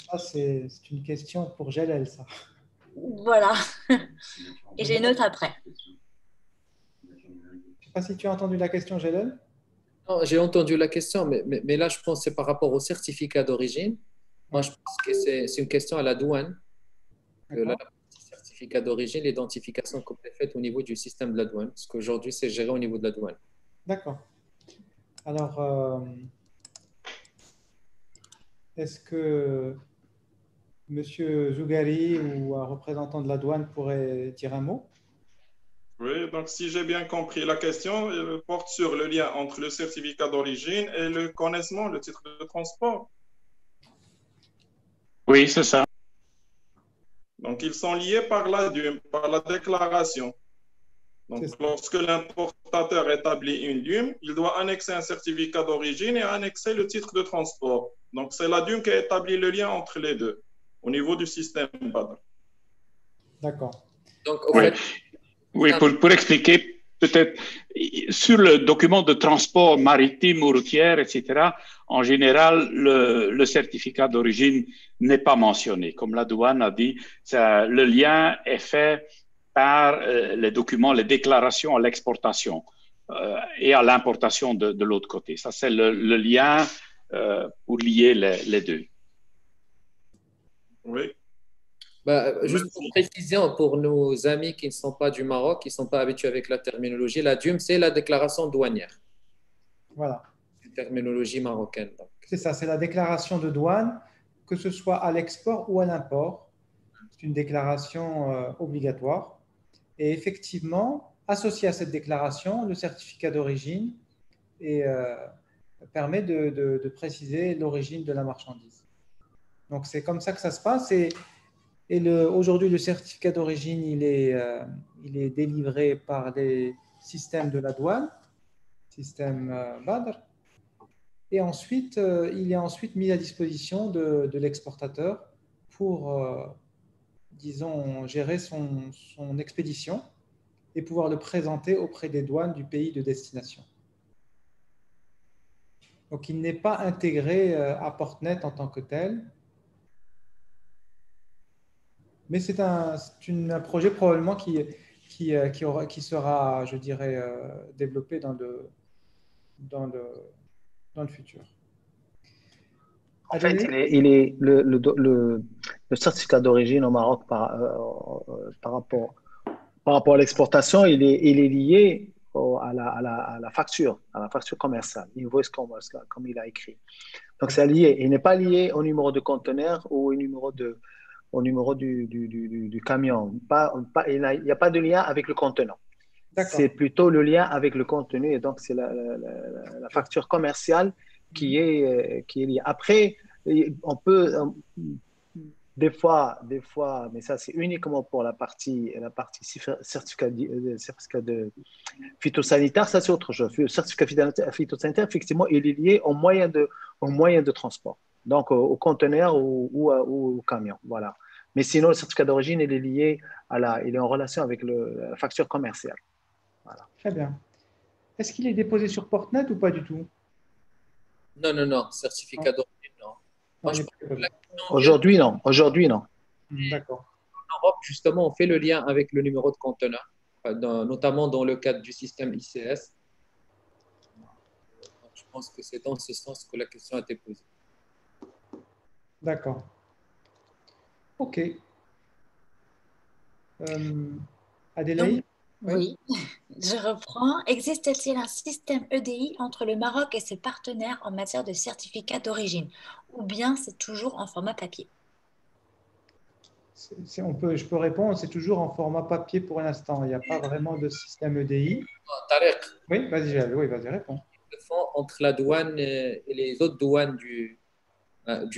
Ça, c'est une question pour Jalel, ça. Voilà. Et j'ai une autre après. Je ne sais pas si tu as entendu la question, Jalel. Non, j'ai entendu la question, mais là, je pense que c'est par rapport au certificat d'origine. Moi, je pense que c'est une question à la douane. Certificat d'origine, l'identification qu'on est faite au niveau du système de la douane, parce qu'aujourd'hui, c'est géré au niveau de la douane. D'accord. Alors, est-ce que M. Zougari ou un représentant de la douane pourrait dire un mot? Oui, donc si j'ai bien compris la question, elle porte sur le lien entre le certificat d'origine et le connaissement, le titre de transport. Oui, c'est ça. Donc, ils sont liés par la DUM, par la déclaration. Donc, lorsque l'importateur établit une DUM, il doit annexer un certificat d'origine et annexer le titre de transport. Donc, c'est la DUM qui a établi le lien entre les deux au niveau du système BADR. D'accord. Donc, oui, pour expliquer, peut-être, sur le document de transport maritime ou routier, etc., en général, le certificat d'origine n'est pas mentionné. Comme la douane a dit, le lien est fait par les documents, les déclarations à l'exportation et à l'importation de l'autre côté. Ça, c'est le lien pour lier les deux. Oui. Juste pour précision, pour nos amis qui ne sont pas du Maroc, qui ne sont pas habitués avec la terminologie, la DUM, c'est la déclaration douanière. Voilà. Une terminologie marocaine. C'est ça, c'est la déclaration de douane, que ce soit à l'export ou à l'import. C'est une déclaration obligatoire. Et effectivement, associé à cette déclaration, le certificat d'origine permet de préciser l'origine de la marchandise. Donc, c'est comme ça que ça se passe. Aujourd'hui, le certificat d'origine, il est délivré par les systèmes de la douane, système BADR. Et ensuite, il est ensuite mis à disposition de l'exportateur pour, disons, gérer son expédition et pouvoir le présenter auprès des douanes du pays de destination. Donc, il n'est pas intégré à Portnet en tant que tel, mais c'est un projet probablement qui sera, je dirais, développé dans le futur. En fait, le certificat d'origine au Maroc par rapport à l'exportation, il est lié à la facture commerciale, invoice commercial, comme il a écrit. Donc, c'est lié. Il n'est pas lié au numéro de conteneur ou au numéro du camion. Il n'y a pas de lien avec le contenant. C'est plutôt le lien avec le contenu. Et donc, c'est la facture commerciale qui est liée. Après, on peut Des fois, mais ça c'est uniquement pour la partie certificat de phytosanitaire, ça c'est autre chose. Le certificat phytosanitaire, effectivement, il est lié au moyen de transport, donc au conteneur ou au camion, voilà. Mais sinon, le certificat d'origine, il est lié il est en relation avec la facture commerciale. Voilà. Très bien. Est-ce qu'il est déposé sur Portnet ou pas du tout? Non, certificat d'origine, non. Moi, je pense que la question vient Aujourd'hui, non. D'accord. en Europe, justement, on fait le lien avec le numéro de conteneur, notamment dans le cadre du système ICS. Je pense que c'est dans ce sens que la question a été posée. D'accord. OK. Adélaïde? Oui, je reprends. Existe-t-il un système EDI entre le Maroc et ses partenaires en matière de certificat d'origine, ou bien c'est toujours en format papier? Je peux répondre, c'est toujours en format papier pour l'instant. Il n'y a pas vraiment de système EDI. Tariq, Oui, vas-y, réponds. le fond entre la douane et les autres douanes du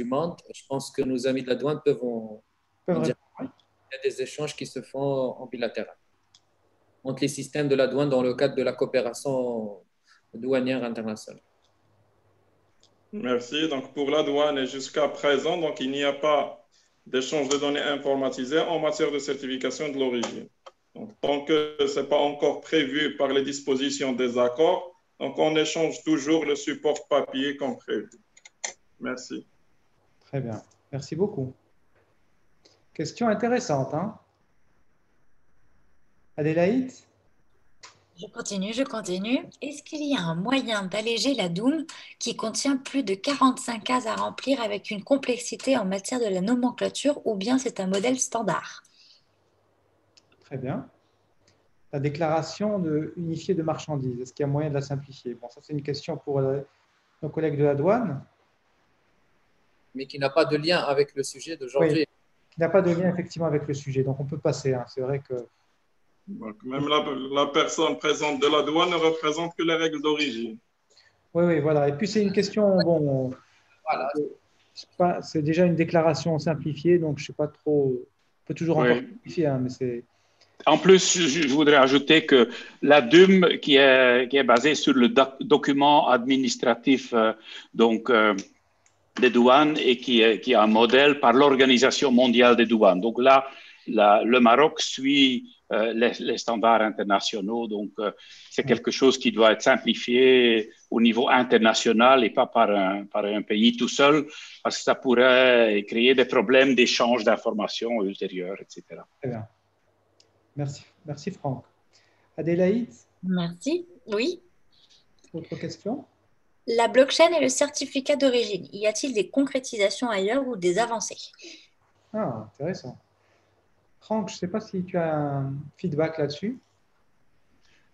monde, je pense que nos amis de la douane peuvent en dire. Répondre. Il y a des échanges qui se font en bilatéral entre les systèmes de la douane dans le cadre de la coopération douanière internationale. Merci. Donc, pour la douane, jusqu'à présent, donc, il n'y a pas d'échange de données informatisées en matière de certification de l'origine. Donc, tant que ce n'est pas encore prévu par les dispositions des accords, donc on échange toujours le support papier comme prévu. Merci. Très bien. Merci beaucoup. Question intéressante, hein? Adélaïde? Je continue. Est-ce qu'il y a un moyen d'alléger la DOM qui contient plus de 45 cases à remplir avec une complexité en matière de la nomenclature, ou bien c'est un modèle standard? Très bien. La déclaration unifiée de marchandises, est-ce qu'il y a moyen de la simplifier? Bon, ça c'est une question pour nos collègues de la douane. Mais qui n'a pas de lien avec le sujet d'aujourd'hui. Oui, qui n'a pas de lien effectivement avec le sujet, donc on peut passer. Hein. C'est vrai que… Donc, même la personne présente de la douane ne représente que les règles d'origine. Oui, voilà. Et puis c'est une question, bon, Voilà. c'est déjà une déclaration simplifiée, donc je ne sais pas trop, on peut toujours encore simplifier, hein, mais c'est… En plus, je voudrais ajouter que la DUM, qui est basée sur le document administratif des douanes et qui est un modèle par l'Organisation mondiale des douanes. Donc là, le Maroc suit les standards internationaux. Donc, c'est quelque chose qui doit être simplifié au niveau international et pas par un pays tout seul, parce que ça pourrait créer des problèmes d'échange d'informations ultérieurs, etc. Très bien. Merci Franck. Adélaïde? Merci. Oui. Autre question? La blockchain et le certificat d'origine, y a-t-il des concrétisations ailleurs ou des avancées? Ah, intéressant. Franck, je ne sais pas si tu as un feedback là-dessus.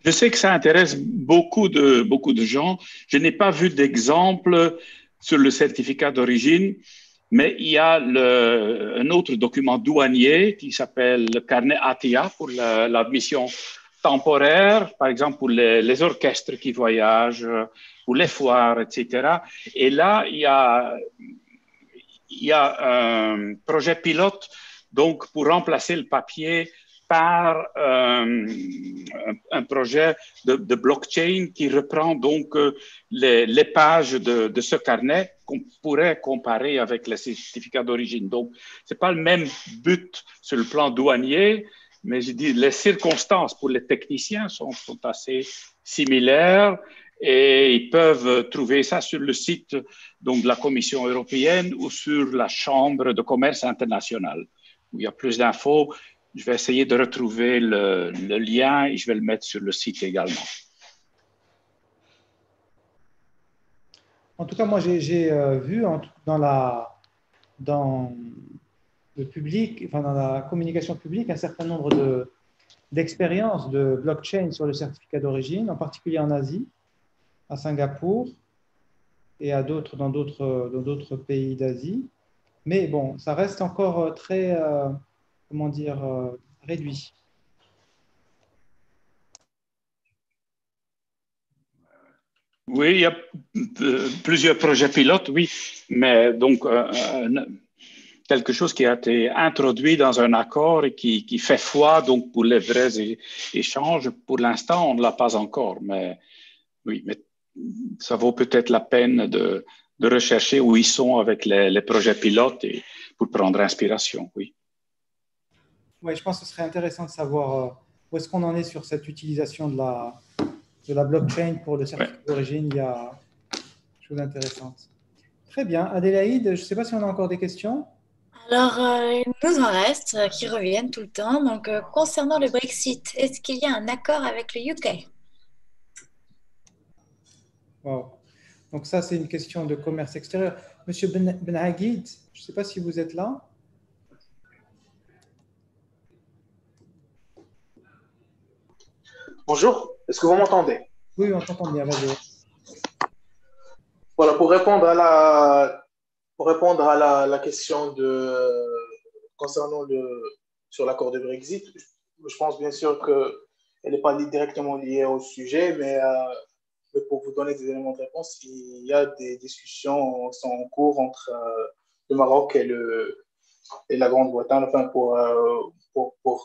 Je sais que ça intéresse beaucoup de gens. Je n'ai pas vu d'exemple sur le certificat d'origine, mais il y a un autre document douanier qui s'appelle le carnet ATIA pour l'admission temporaire, par exemple pour les orchestres qui voyagent, pour les foires, etc. Et là, il y a un projet pilote donc pour remplacer le papier par un projet de blockchain qui reprend donc les pages de ce carnet qu'on pourrait comparer avec les certificats d'origine. Donc, ce n'est pas le même but sur le plan douanier, mais je dis les circonstances pour les techniciens sont assez similaires et ils peuvent trouver ça sur le site donc, de la Commission européenne ou sur la Chambre de commerce internationale où il y a plus d'infos. Je vais essayer de retrouver le lien et je vais le mettre sur le site également. En tout cas, moi, j'ai vu dans le public, enfin dans la communication publique, un certain nombre d'expériences de blockchain sur le certificat d'origine, en particulier en Asie, à Singapour et dans d'autres pays d'Asie. Mais bon, ça reste encore très… comment dire, réduit. Oui, il y a plusieurs projets pilotes, oui, mais donc quelque chose qui a été introduit dans un accord et qui fait foi donc pour les vrais échanges. Pour l'instant, on ne l'a pas encore, mais oui, mais ça vaut peut-être la peine de rechercher où ils sont avec les projets pilotes et pour prendre inspiration, oui. Oui, je pense que ce serait intéressant de savoir où est-ce qu'on en est sur cette utilisation de la blockchain pour le certificat d'origine. Il y a des choses intéressantes. Très bien. Adélaïde, je ne sais pas si on a encore des questions. Alors, il nous en reste qui reviennent tout le temps. Donc, concernant le Brexit, est-ce qu'il y a un accord avec le UK? Wow. Donc ça, c'est une question de commerce extérieur. Monsieur Benhaguid, je ne sais pas si vous êtes là. Bonjour, est-ce que vous m'entendez? Oui, on t'entend bien. Vas-y. Voilà, pour répondre à la question concernant sur l'accord de Brexit, je pense bien sûr qu'elle n'est pas directement liée au sujet, mais pour vous donner des éléments de réponse, il y a des discussions qui sont en cours entre le Maroc et la Grande-Bretagne, enfin pour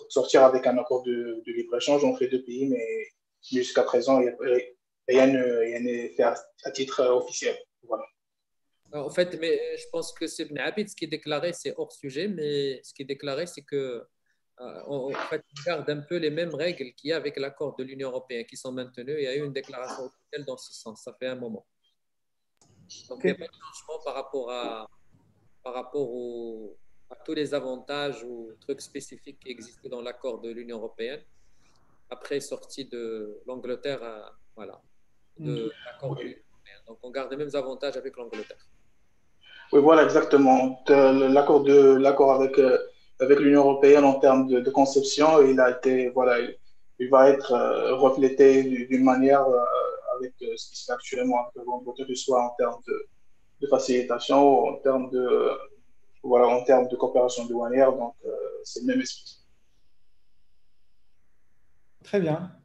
sortir avec un accord de libre-échange entre les deux pays, mais jusqu'à présent, rien n'est fait à titre officiel. Voilà. En fait, mais je pense que c'est Ibn Abid, ce qui est déclaré, c'est hors sujet, mais ce qui est déclaré, c'est que en fait, on garde un peu les mêmes règles qu'il y a avec l'accord de l'Union européenne qui sont maintenues. Il y a eu une déclaration officielle dans ce sens, ça fait un moment. Donc, il n'y a pas de changement par rapport à tous les avantages ou trucs spécifiques qui existent dans l'accord de l'Union européenne après sortie de l'Angleterre, voilà, de l'accord de l'Union européenne. Donc, on garde les mêmes avantages avec l'Angleterre. Oui, voilà, exactement. L'accord avec l'Union européenne en termes de conception, il va être reflété d'une manière avec ce qui se fait actuellement avec l'Angleterre, que ce soit en termes de facilitation, en termes de coopération douanière. Donc, c'est le même esprit. Très bien.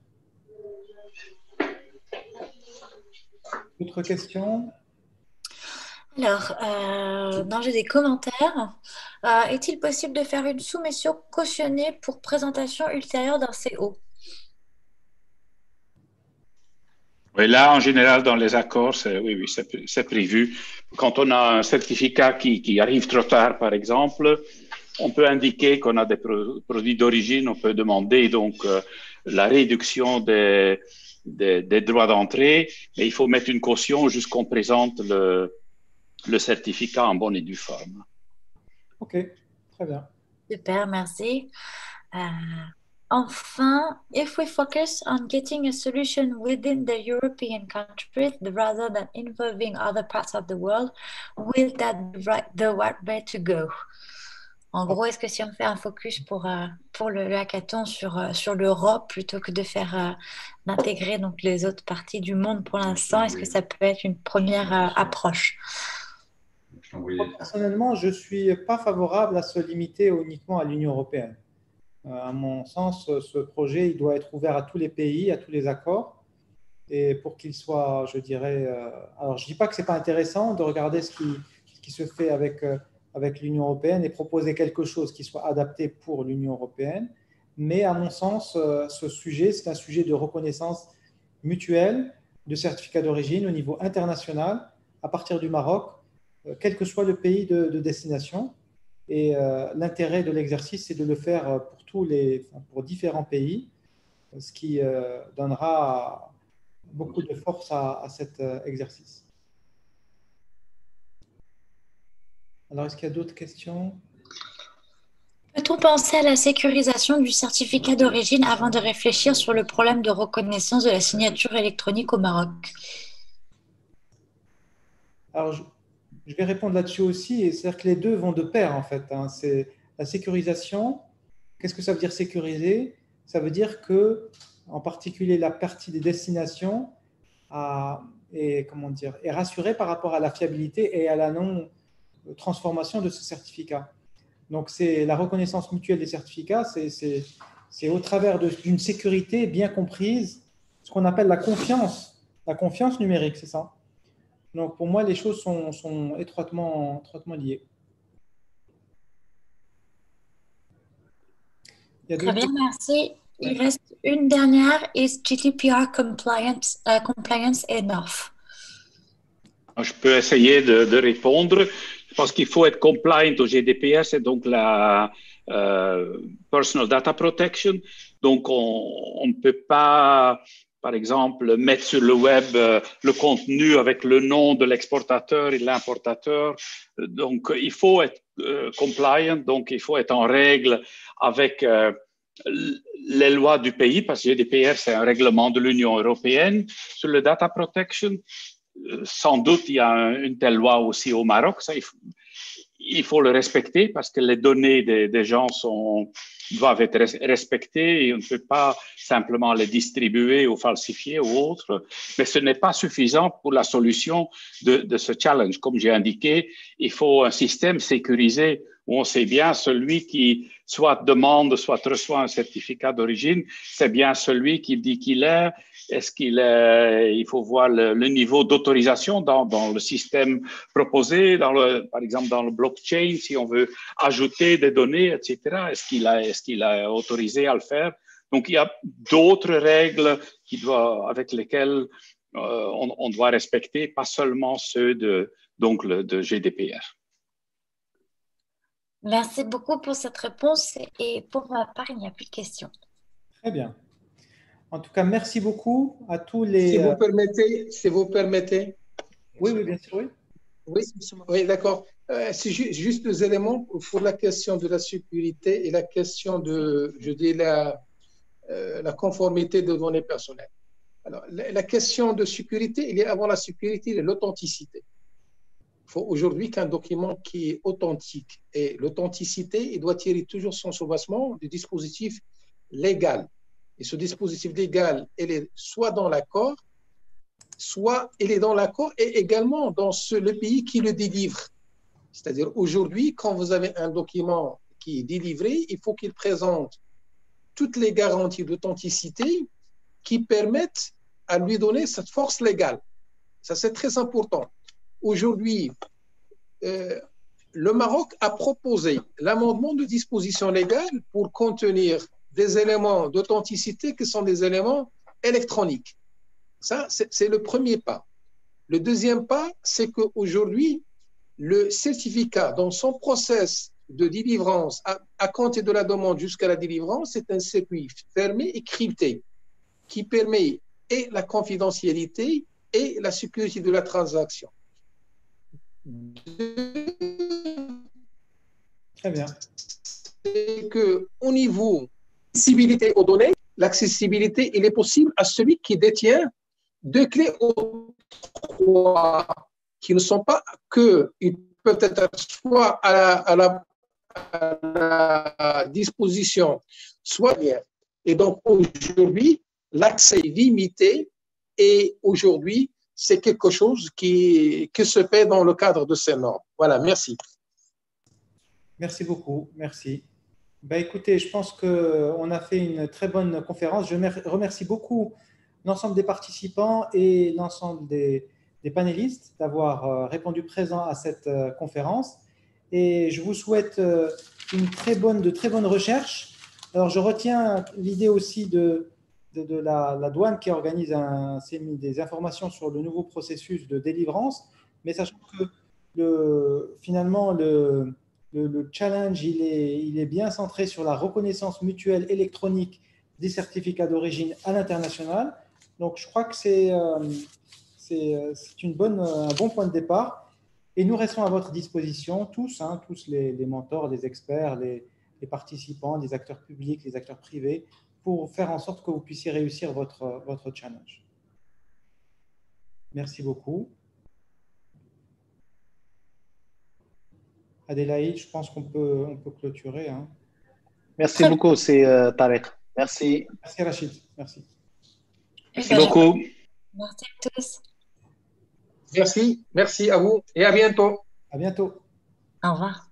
Autre question? Alors, non, j'ai des commentaires. Est-il possible de faire une soumission cautionnée pour présentation ultérieure d'un CO? Oui, là, en général, dans les accords, oui, c'est prévu. Quand on a un certificat qui arrive trop tard, par exemple, on peut indiquer qu'on a des produits d'origine, on peut demander donc la réduction des droits d'entrée, mais il faut mettre une caution jusqu'on présente le certificat en bonne et due forme. Ok, très bien. Super, merci. Enfin, if we focus on getting a solution within the European countries rather than involving other parts of the world, will that be the right way to go? En gros, est-ce que si on fait un focus pour le hackathon sur l'Europe plutôt que de faire d'intégrer donc les autres parties du monde pour l'instant, est-ce que ça peut être une première approche? Personnellement, je ne suis pas favorable à se limiter uniquement à l'Union européenne. À mon sens, ce projet il doit être ouvert à tous les pays, à tous les accords. Et pour qu'il soit, je dirais… alors, je ne dis pas que ce n'est pas intéressant de regarder ce qui se fait avec l'Union européenne et proposer quelque chose qui soit adapté pour l'Union européenne. Mais à mon sens, ce sujet, c'est un sujet de reconnaissance mutuelle de certificat d'origine au niveau international à partir du Maroc, quel que soit le pays de destination. Et l'intérêt de l'exercice, c'est de le faire pour différents pays, ce qui donnera beaucoup de force à cet exercice. Alors, est-ce qu'il y a d'autres questions? Peut-on penser à la sécurisation du certificat d'origine avant de réfléchir sur le problème de reconnaissance de la signature électronique au Maroc? Alors, je vais répondre là-dessus aussi. C'est-à-dire que les deux vont de pair, en fait. C'est la sécurisation. Qu'est-ce que ça veut dire sécuriser? Ça veut dire que, en particulier, la partie des destinations est rassurée par rapport à la fiabilité et à la non-transformation de ce certificat. Donc, c'est la reconnaissance mutuelle des certificats, c'est au travers d'une sécurité bien comprise, ce qu'on appelle la confiance numérique, c'est ça. Donc, pour moi, les choses sont étroitement liées. Très bien, merci. Il reste une dernière. Is GDPR compliance enough? Je peux essayer de répondre. Je pense qu'il faut être compliant au GDPR, c'est donc la Personal Data Protection. Donc, on ne peut pas, par exemple, mettre sur le web le contenu avec le nom de l'exportateur et de l'importateur. Donc, il faut être compliant, donc il faut être en règle avec les lois du pays, parce que GDPR, c'est un règlement de l'Union européenne sur le data protection. Sans doute, il y a une telle loi aussi au Maroc. Ça, il faut le respecter parce que les données des gens doivent être respectées et on ne peut pas simplement les distribuer ou falsifier ou autre. Mais ce n'est pas suffisant pour la solution de ce challenge. Comme j'ai indiqué, il faut un système sécurisé où on sait bien celui qui soit demande, soit reçoit un certificat d'origine, c'est bien celui qui dit qu'il est. Est-ce qu'il est, il faut voir le niveau d'autorisation dans le système proposé, par exemple dans le blockchain, si on veut ajouter des données, etc. Est-ce qu'il est autorisé à le faire? Donc, il y a d'autres règles avec lesquelles on doit respecter, pas seulement ceux de GDPR. Merci beaucoup pour cette réponse et pour ma part, il n'y a plus de questions. Très bien. En tout cas, merci beaucoup à tous les… Si vous permettez. Oui, bien sûr, oui. Oui, d'accord. C'est juste deux éléments pour la question de la sécurité et la question de, je dis, la conformité des données personnelles. Alors, la question de sécurité, il y a avant la sécurité, il y a l'authenticité. Il faut aujourd'hui qu'un document qui est authentique, et l'authenticité, il doit tirer toujours son soubassement du dispositif légal. Et ce dispositif légal, il est soit dans l'accord, soit il est dans l'accord et également dans le pays qui le délivre. C'est-à-dire aujourd'hui, quand vous avez un document qui est délivré, il faut qu'il présente toutes les garanties d'authenticité qui permettent à lui donner cette force légale. Ça, c'est très important. Aujourd'hui, le Maroc a proposé l'amendement de disposition légale pour contenir des éléments d'authenticité qui sont des éléments électroniques. Ça, c'est le premier pas. Le deuxième pas, c'est qu'aujourd'hui, le certificat dans son process de délivrance à compter de la demande jusqu'à la délivrance, c'est un circuit fermé et crypté qui permet et la confidentialité et la sécurité de la transaction. Très bien. C'est qu'au niveau accessibilité aux données, l'accessibilité, il est possible à celui qui détient deux clés ou trois qui ne sont pas que, ils peuvent être soit à la disposition, soit bien. Et donc aujourd'hui, l'accès est limité et aujourd'hui, c'est quelque chose qui se fait dans le cadre de ces normes. Voilà, merci. Merci beaucoup, merci. Écoutez, je pense qu'on a fait une très bonne conférence. Je remercie beaucoup l'ensemble des participants et l'ensemble des panélistes d'avoir répondu présent à cette conférence. Et je vous souhaite de très bonnes recherches. Alors, je retiens l'idée aussi de la douane qui organise des informations sur le nouveau processus de délivrance, mais sachant que finalement, le challenge, il est bien centré sur la reconnaissance mutuelle électronique des certificats d'origine à l'international. Donc, je crois que c'est un bon point de départ. Et nous restons à votre disposition, tous les mentors, les experts, les participants, les acteurs publics, les acteurs privés, pour faire en sorte que vous puissiez réussir votre challenge. Merci beaucoup. Adélaïde, je pense qu'on peut clôturer. Merci beaucoup, c'est Tarek. Merci. Merci Rachid. Merci. Merci beaucoup. Merci à tous. Merci à vous et à bientôt. À bientôt. Au revoir.